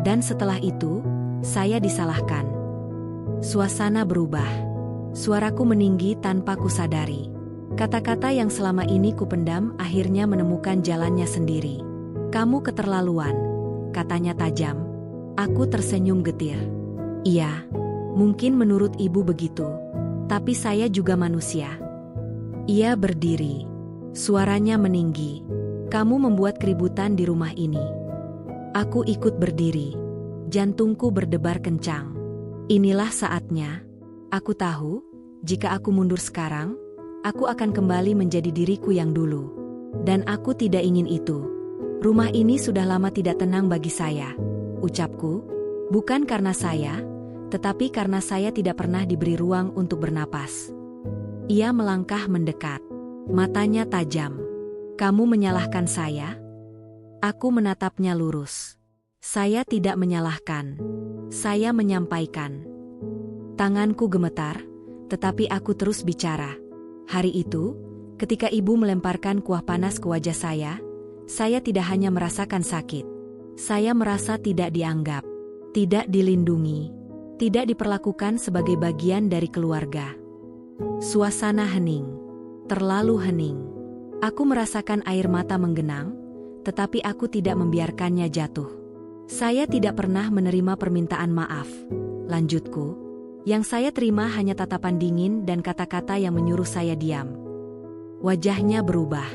Dan setelah itu, saya disalahkan. Suasana berubah. Suaraku meninggi tanpa kusadari. Kata-kata yang selama ini kupendam akhirnya menemukan jalannya sendiri. Kamu keterlaluan, katanya tajam. Aku tersenyum getir. Iya, mungkin menurut ibu begitu. Tapi saya juga manusia. Ia berdiri. Suaranya meninggi. Kamu membuat keributan di rumah ini. Aku ikut berdiri. Jantungku berdebar kencang. Inilah saatnya. Aku tahu, jika aku mundur sekarang, aku akan kembali menjadi diriku yang dulu. Dan aku tidak ingin itu. Rumah ini sudah lama tidak tenang bagi saya, ucapku. Bukan karena saya, tetapi karena saya tidak pernah diberi ruang untuk bernapas. Ia melangkah mendekat. Matanya tajam. Kamu menyalahkan saya? Aku menatapnya lurus. Saya tidak menyalahkan. Saya menyampaikan. Tanganku gemetar, tetapi aku terus bicara. Hari itu, ketika ibu melemparkan kuah panas ke wajah saya tidak hanya merasakan sakit. Saya merasa tidak dianggap, tidak dilindungi, tidak diperlakukan sebagai bagian dari keluarga. Suasana hening. Terlalu hening. Aku merasakan air mata menggenang, tetapi aku tidak membiarkannya jatuh. Saya tidak pernah menerima permintaan maaf, lanjutku. Yang saya terima hanya tatapan dingin dan kata-kata yang menyuruh saya diam. Wajahnya berubah.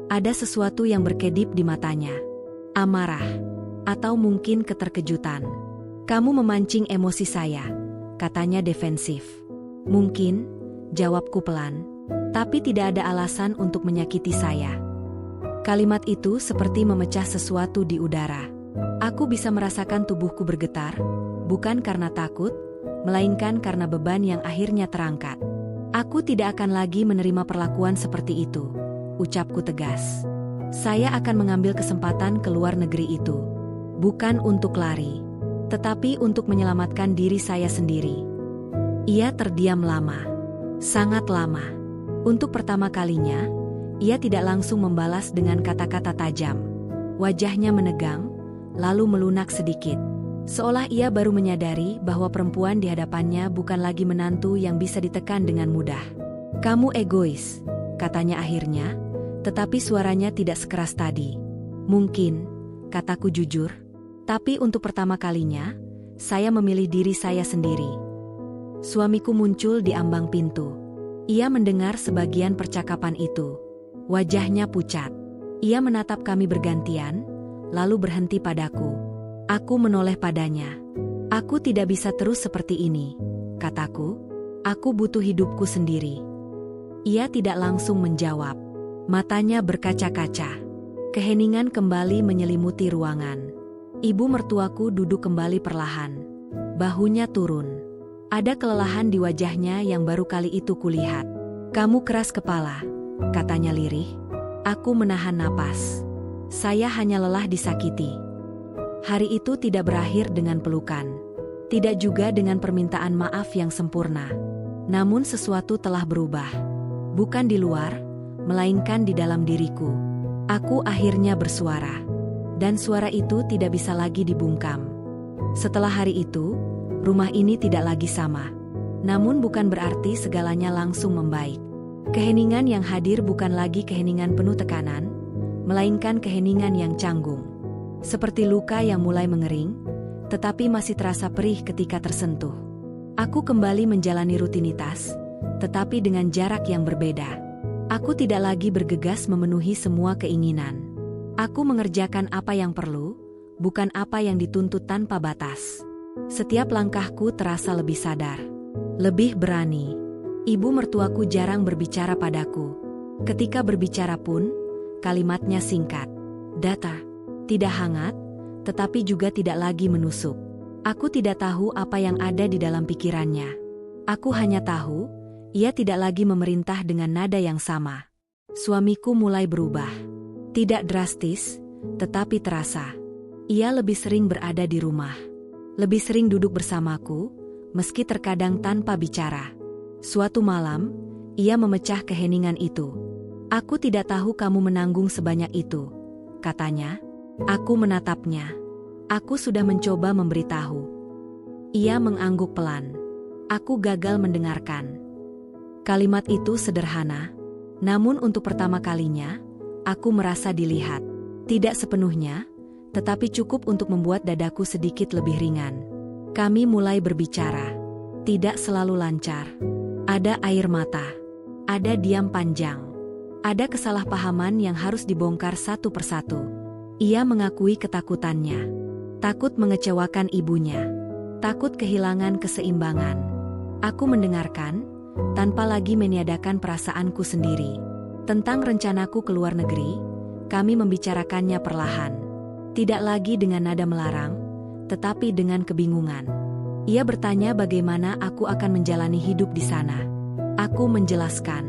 Ada sesuatu yang berkedip di matanya. Amarah. Atau mungkin keterkejutan. Kamu memancing emosi saya, katanya defensif. Mungkin, jawabku pelan. Tapi tidak ada alasan untuk menyakiti saya. Kalimat itu seperti memecah sesuatu di udara. Aku bisa merasakan tubuhku bergetar, bukan karena takut, melainkan karena beban yang akhirnya terangkat. Aku tidak akan lagi menerima perlakuan seperti itu, ucapku tegas. Saya akan mengambil kesempatan ke luar negeri itu. Bukan untuk lari, tetapi untuk menyelamatkan diri saya sendiri. Ia terdiam lama. Sangat lama. Untuk pertama kalinya, ia tidak langsung membalas dengan kata-kata tajam. Wajahnya menegang, lalu melunak sedikit. Seolah ia baru menyadari bahwa perempuan di hadapannya bukan lagi menantu yang bisa ditekan dengan mudah. Kamu egois, katanya akhirnya, tetapi suaranya tidak sekeras tadi. Mungkin, kataku jujur, tapi untuk pertama kalinya, saya memilih diri saya sendiri. Suamiku muncul di ambang pintu. Ia mendengar sebagian percakapan itu. Wajahnya pucat. Ia menatap kami bergantian, lalu berhenti padaku. Aku menoleh padanya. Aku tidak bisa terus seperti ini, kataku. Aku butuh hidupku sendiri. Ia tidak langsung menjawab. Matanya berkaca-kaca. Keheningan kembali menyelimuti ruangan. Ibu mertuaku duduk kembali perlahan. Bahunya turun. Ada kelelahan di wajahnya yang baru kali itu kulihat. Kamu keras kepala, katanya lirih. Aku menahan napas. Saya hanya lelah disakiti. Hari itu tidak berakhir dengan pelukan. Tidak juga dengan permintaan maaf yang sempurna. Namun sesuatu telah berubah. Bukan di luar, melainkan di dalam diriku. Aku akhirnya bersuara. Dan suara itu tidak bisa lagi dibungkam. Setelah hari itu, rumah ini tidak lagi sama. Namun bukan berarti segalanya langsung membaik. Keheningan yang hadir bukan lagi keheningan penuh tekanan, melainkan keheningan yang canggung. Seperti luka yang mulai mengering, tetapi masih terasa perih ketika tersentuh. Aku kembali menjalani rutinitas, tetapi dengan jarak yang berbeda. Aku tidak lagi bergegas memenuhi semua keinginan. Aku mengerjakan apa yang perlu, bukan apa yang dituntut tanpa batas. Setiap langkahku terasa lebih sadar, lebih berani. Ibu mertuaku jarang berbicara padaku. Ketika berbicara pun, kalimatnya singkat. Datar, tidak hangat, tetapi juga tidak lagi menusuk. Aku tidak tahu apa yang ada di dalam pikirannya. Aku hanya tahu, ia tidak lagi memerintah dengan nada yang sama. Suamiku mulai berubah. Tidak drastis, tetapi terasa. Ia lebih sering berada di rumah. Lebih sering duduk bersamaku, meski terkadang tanpa bicara. Suatu malam, ia memecah keheningan itu. "Aku tidak tahu kamu menanggung sebanyak itu," katanya. Aku menatapnya. Aku sudah mencoba memberitahu. Ia mengangguk pelan. Aku gagal mendengarkan. Kalimat itu sederhana, namun untuk pertama kalinya, aku merasa dilihat. Tidak sepenuhnya, tetapi cukup untuk membuat dadaku sedikit lebih ringan. Kami mulai berbicara. Tidak selalu lancar. Ada air mata. Ada diam panjang. Ada kesalahpahaman yang harus dibongkar satu persatu. Ia mengakui ketakutannya. Takut mengecewakan ibunya. Takut kehilangan keseimbangan. Aku mendengarkan, tanpa lagi meniadakan perasaanku sendiri. Tentang rencanaku ke luar negeri, kami membicarakannya perlahan. Tidak lagi dengan nada melarang, tetapi dengan kebingungan. Ia bertanya bagaimana aku akan menjalani hidup di sana. Aku menjelaskan.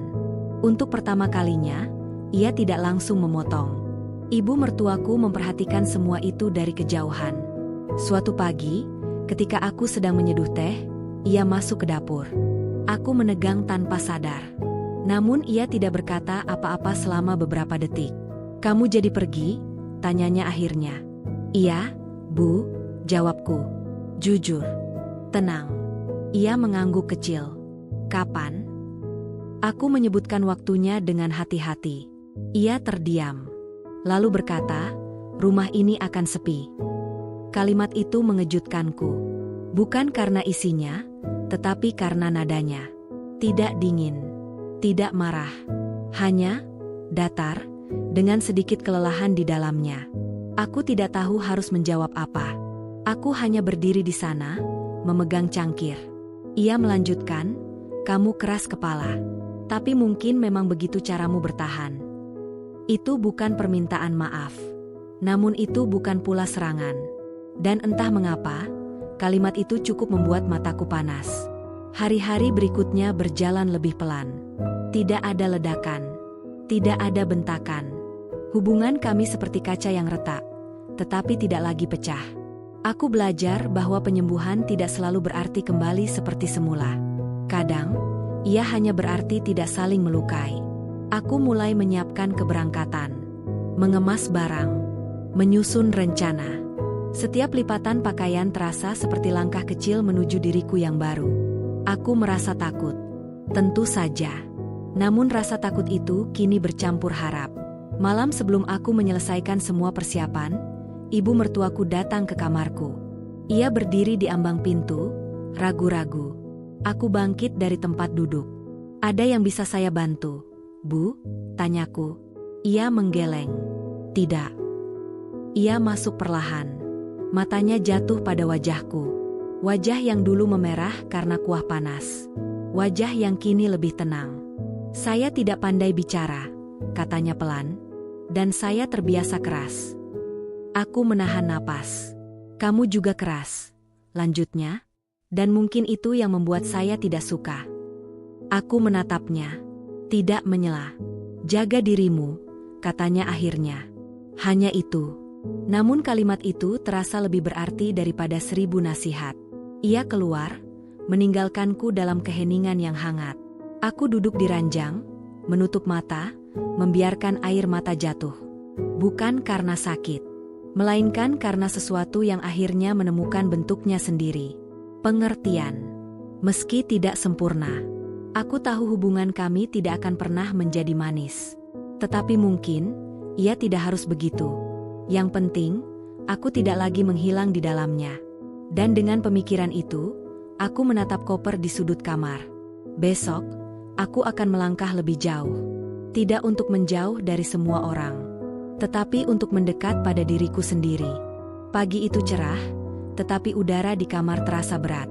Untuk pertama kalinya, ia tidak langsung memotong. Ibu mertuaku memperhatikan semua itu dari kejauhan. Suatu pagi, ketika aku sedang menyeduh teh, ia masuk ke dapur. Aku menegang tanpa sadar. Namun ia tidak berkata apa-apa selama beberapa detik. "Kamu jadi pergi?" tanyanya akhirnya. "Iya, Bu," jawabku. "Jujur." "Tenang." Ia mengangguk kecil. "Kapan?" Aku menyebutkan waktunya dengan hati-hati. Ia terdiam. Lalu berkata, "Rumah ini akan sepi." Kalimat itu mengejutkanku. Bukan karena isinya, tetapi karena nadanya. Tidak dingin, tidak marah, hanya datar, dengan sedikit kelelahan di dalamnya. Aku tidak tahu harus menjawab apa. Aku hanya berdiri di sana, memegang cangkir. Ia melanjutkan, "Kamu keras kepala. Tapi mungkin memang begitu caramu bertahan. Itu bukan permintaan maaf. Namun itu bukan pula serangan." Dan entah mengapa, kalimat itu cukup membuat mataku panas. Hari-hari berikutnya berjalan lebih pelan. Tidak ada ledakan. Tidak ada bentakan. Hubungan kami seperti kaca yang retak, tetapi tidak lagi pecah. Aku belajar bahwa penyembuhan tidak selalu berarti kembali seperti semula. Kadang, ia hanya berarti tidak saling melukai. Aku mulai menyiapkan keberangkatan. Mengemas barang. Menyusun rencana. Setiap lipatan pakaian terasa seperti langkah kecil menuju diriku yang baru. Aku merasa takut. Tentu saja. Namun rasa takut itu kini bercampur harap. Malam sebelum aku menyelesaikan semua persiapan, ibu mertuaku datang ke kamarku. Ia berdiri di ambang pintu, ragu-ragu. Aku bangkit dari tempat duduk. "Ada yang bisa saya bantu, Bu?" tanyaku. Ia menggeleng. "Tidak." Ia masuk perlahan. Matanya jatuh pada wajahku. Wajah yang dulu memerah karena kuah panas. Wajah yang kini lebih tenang. "Saya tidak pandai bicara," katanya pelan. "Dan saya terbiasa keras." Aku menahan napas. "Kamu juga keras," lanjutnya. "Dan mungkin itu yang membuat saya tidak suka." Aku menatapnya. Tidak menyela. "Jaga dirimu," katanya akhirnya. Hanya itu. Namun kalimat itu terasa lebih berarti daripada 1000 nasihat. Ia keluar, meninggalkanku dalam keheningan yang hangat. Aku duduk di ranjang, menutup mata, membiarkan air mata jatuh. Bukan karena sakit, melainkan karena sesuatu yang akhirnya menemukan bentuknya sendiri. Pengertian. Meski tidak sempurna, aku tahu hubungan kami tidak akan pernah menjadi manis. Tetapi mungkin, ia tidak harus begitu. Yang penting, aku tidak lagi menghilang di dalamnya. Dan dengan pemikiran itu, aku menatap koper di sudut kamar. Besok, aku akan melangkah lebih jauh. Tidak untuk menjauh dari semua orang, tetapi untuk mendekat pada diriku sendiri. Pagi itu cerah, tetapi udara di kamar terasa berat.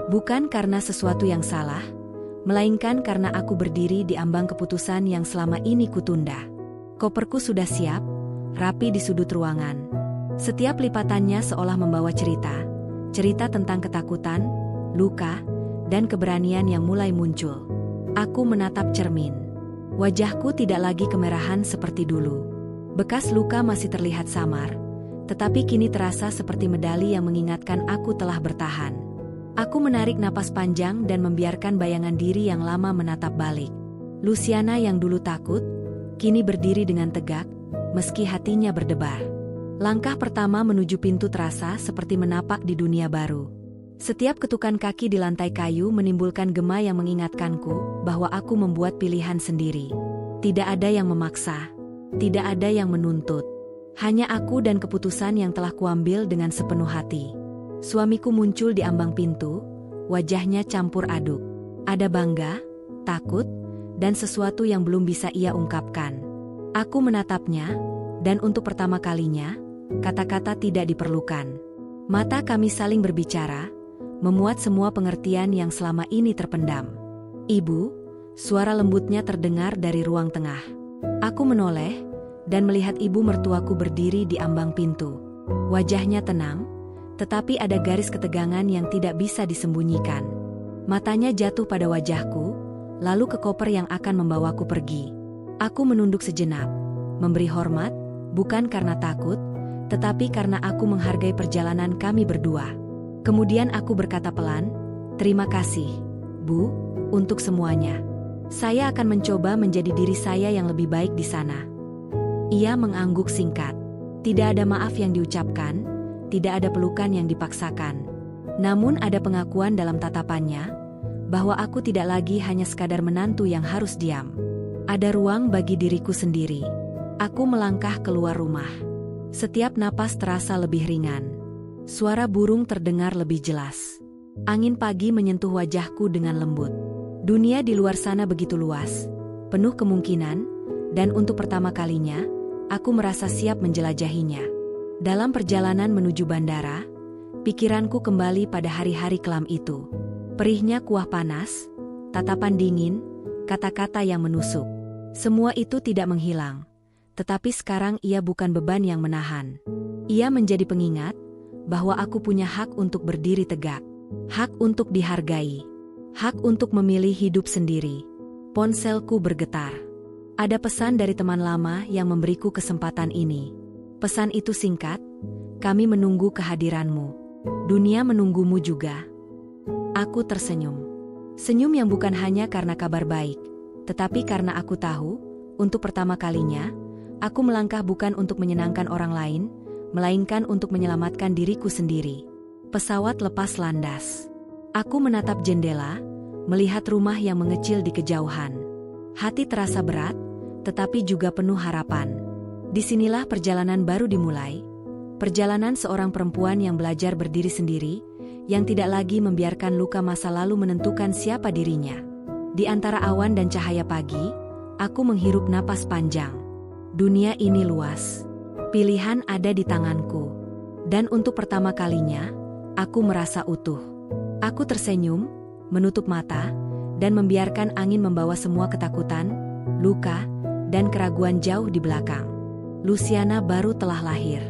Bukan karena sesuatu yang salah, melainkan karena aku berdiri di ambang keputusan yang selama ini kutunda. Koperku sudah siap, rapi di sudut ruangan. Setiap lipatannya seolah membawa cerita. Cerita tentang ketakutan, luka, dan keberanian yang mulai muncul. Aku menatap cermin. Wajahku tidak lagi kemerahan seperti dulu. Bekas luka masih terlihat samar, tetapi kini terasa seperti medali yang mengingatkan aku telah bertahan. Aku menarik napas panjang dan membiarkan bayangan diri yang lama menatap balik. Luciana yang dulu takut, kini berdiri dengan tegak, meski hatinya berdebar. Langkah pertama menuju pintu terasa seperti menapak di dunia baru. Setiap ketukan kaki di lantai kayu menimbulkan gema yang mengingatkanku bahwa aku membuat pilihan sendiri. Tidak ada yang memaksa, tidak ada yang menuntut. Hanya aku dan keputusan yang telah kuambil dengan sepenuh hati. Suamiku muncul di ambang pintu, wajahnya campur aduk. Ada bangga, takut, dan sesuatu yang belum bisa ia ungkapkan. Aku menatapnya, dan untuk pertama kalinya, kata-kata tidak diperlukan. Mata kami saling berbicara, memuat semua pengertian yang selama ini terpendam. "Ibu," suara lembutnya terdengar dari ruang tengah. Aku menoleh, dan melihat ibu mertuaku berdiri di ambang pintu. Wajahnya tenang, tetapi ada garis ketegangan yang tidak bisa disembunyikan. Matanya jatuh pada wajahku, lalu ke koper yang akan membawaku pergi. Aku menunduk sejenak, memberi hormat, bukan karena takut, tetapi karena aku menghargai perjalanan kami berdua. Kemudian aku berkata pelan, "Terima kasih, Bu, untuk semuanya. Saya akan mencoba menjadi diri saya yang lebih baik di sana." Ia mengangguk singkat. Tidak ada maaf yang diucapkan, tidak ada pelukan yang dipaksakan. Namun ada pengakuan dalam tatapannya, bahwa aku tidak lagi hanya sekadar menantu yang harus diam. Ada ruang bagi diriku sendiri. Aku melangkah keluar rumah. Setiap napas terasa lebih ringan. Suara burung terdengar lebih jelas. Angin pagi menyentuh wajahku dengan lembut. Dunia di luar sana begitu luas, penuh kemungkinan, dan untuk pertama kalinya, aku merasa siap menjelajahinya. Dalam perjalanan menuju bandara, pikiranku kembali pada hari-hari kelam itu. Perihnya kuah panas, tatapan dingin, kata-kata yang menusuk. Semua itu tidak menghilang, tetapi sekarang ia bukan beban yang menahan. Ia menjadi pengingat bahwa aku punya hak untuk berdiri tegak, hak untuk dihargai, hak untuk memilih hidup sendiri. Ponselku bergetar. Ada pesan dari teman lama yang memberiku kesempatan ini. Pesan itu singkat, "Kami menunggu kehadiranmu. Dunia menunggumu juga." Aku tersenyum. Senyum yang bukan hanya karena kabar baik, tetapi karena aku tahu, untuk pertama kalinya, aku melangkah bukan untuk menyenangkan orang lain, melainkan untuk menyelamatkan diriku sendiri. Pesawat lepas landas. Aku menatap jendela, melihat rumah yang mengecil di kejauhan. Hati terasa berat, tetapi juga penuh harapan. Disinilah perjalanan baru dimulai, perjalanan seorang perempuan yang belajar berdiri sendiri, yang tidak lagi membiarkan luka masa lalu menentukan siapa dirinya. Di antara awan dan cahaya pagi, aku menghirup napas panjang. Dunia ini luas. Pilihan ada di tanganku. Dan untuk pertama kalinya, aku merasa utuh. Aku tersenyum, menutup mata, dan membiarkan angin membawa semua ketakutan, luka, dan keraguan jauh di belakang. Luciana baru telah lahir.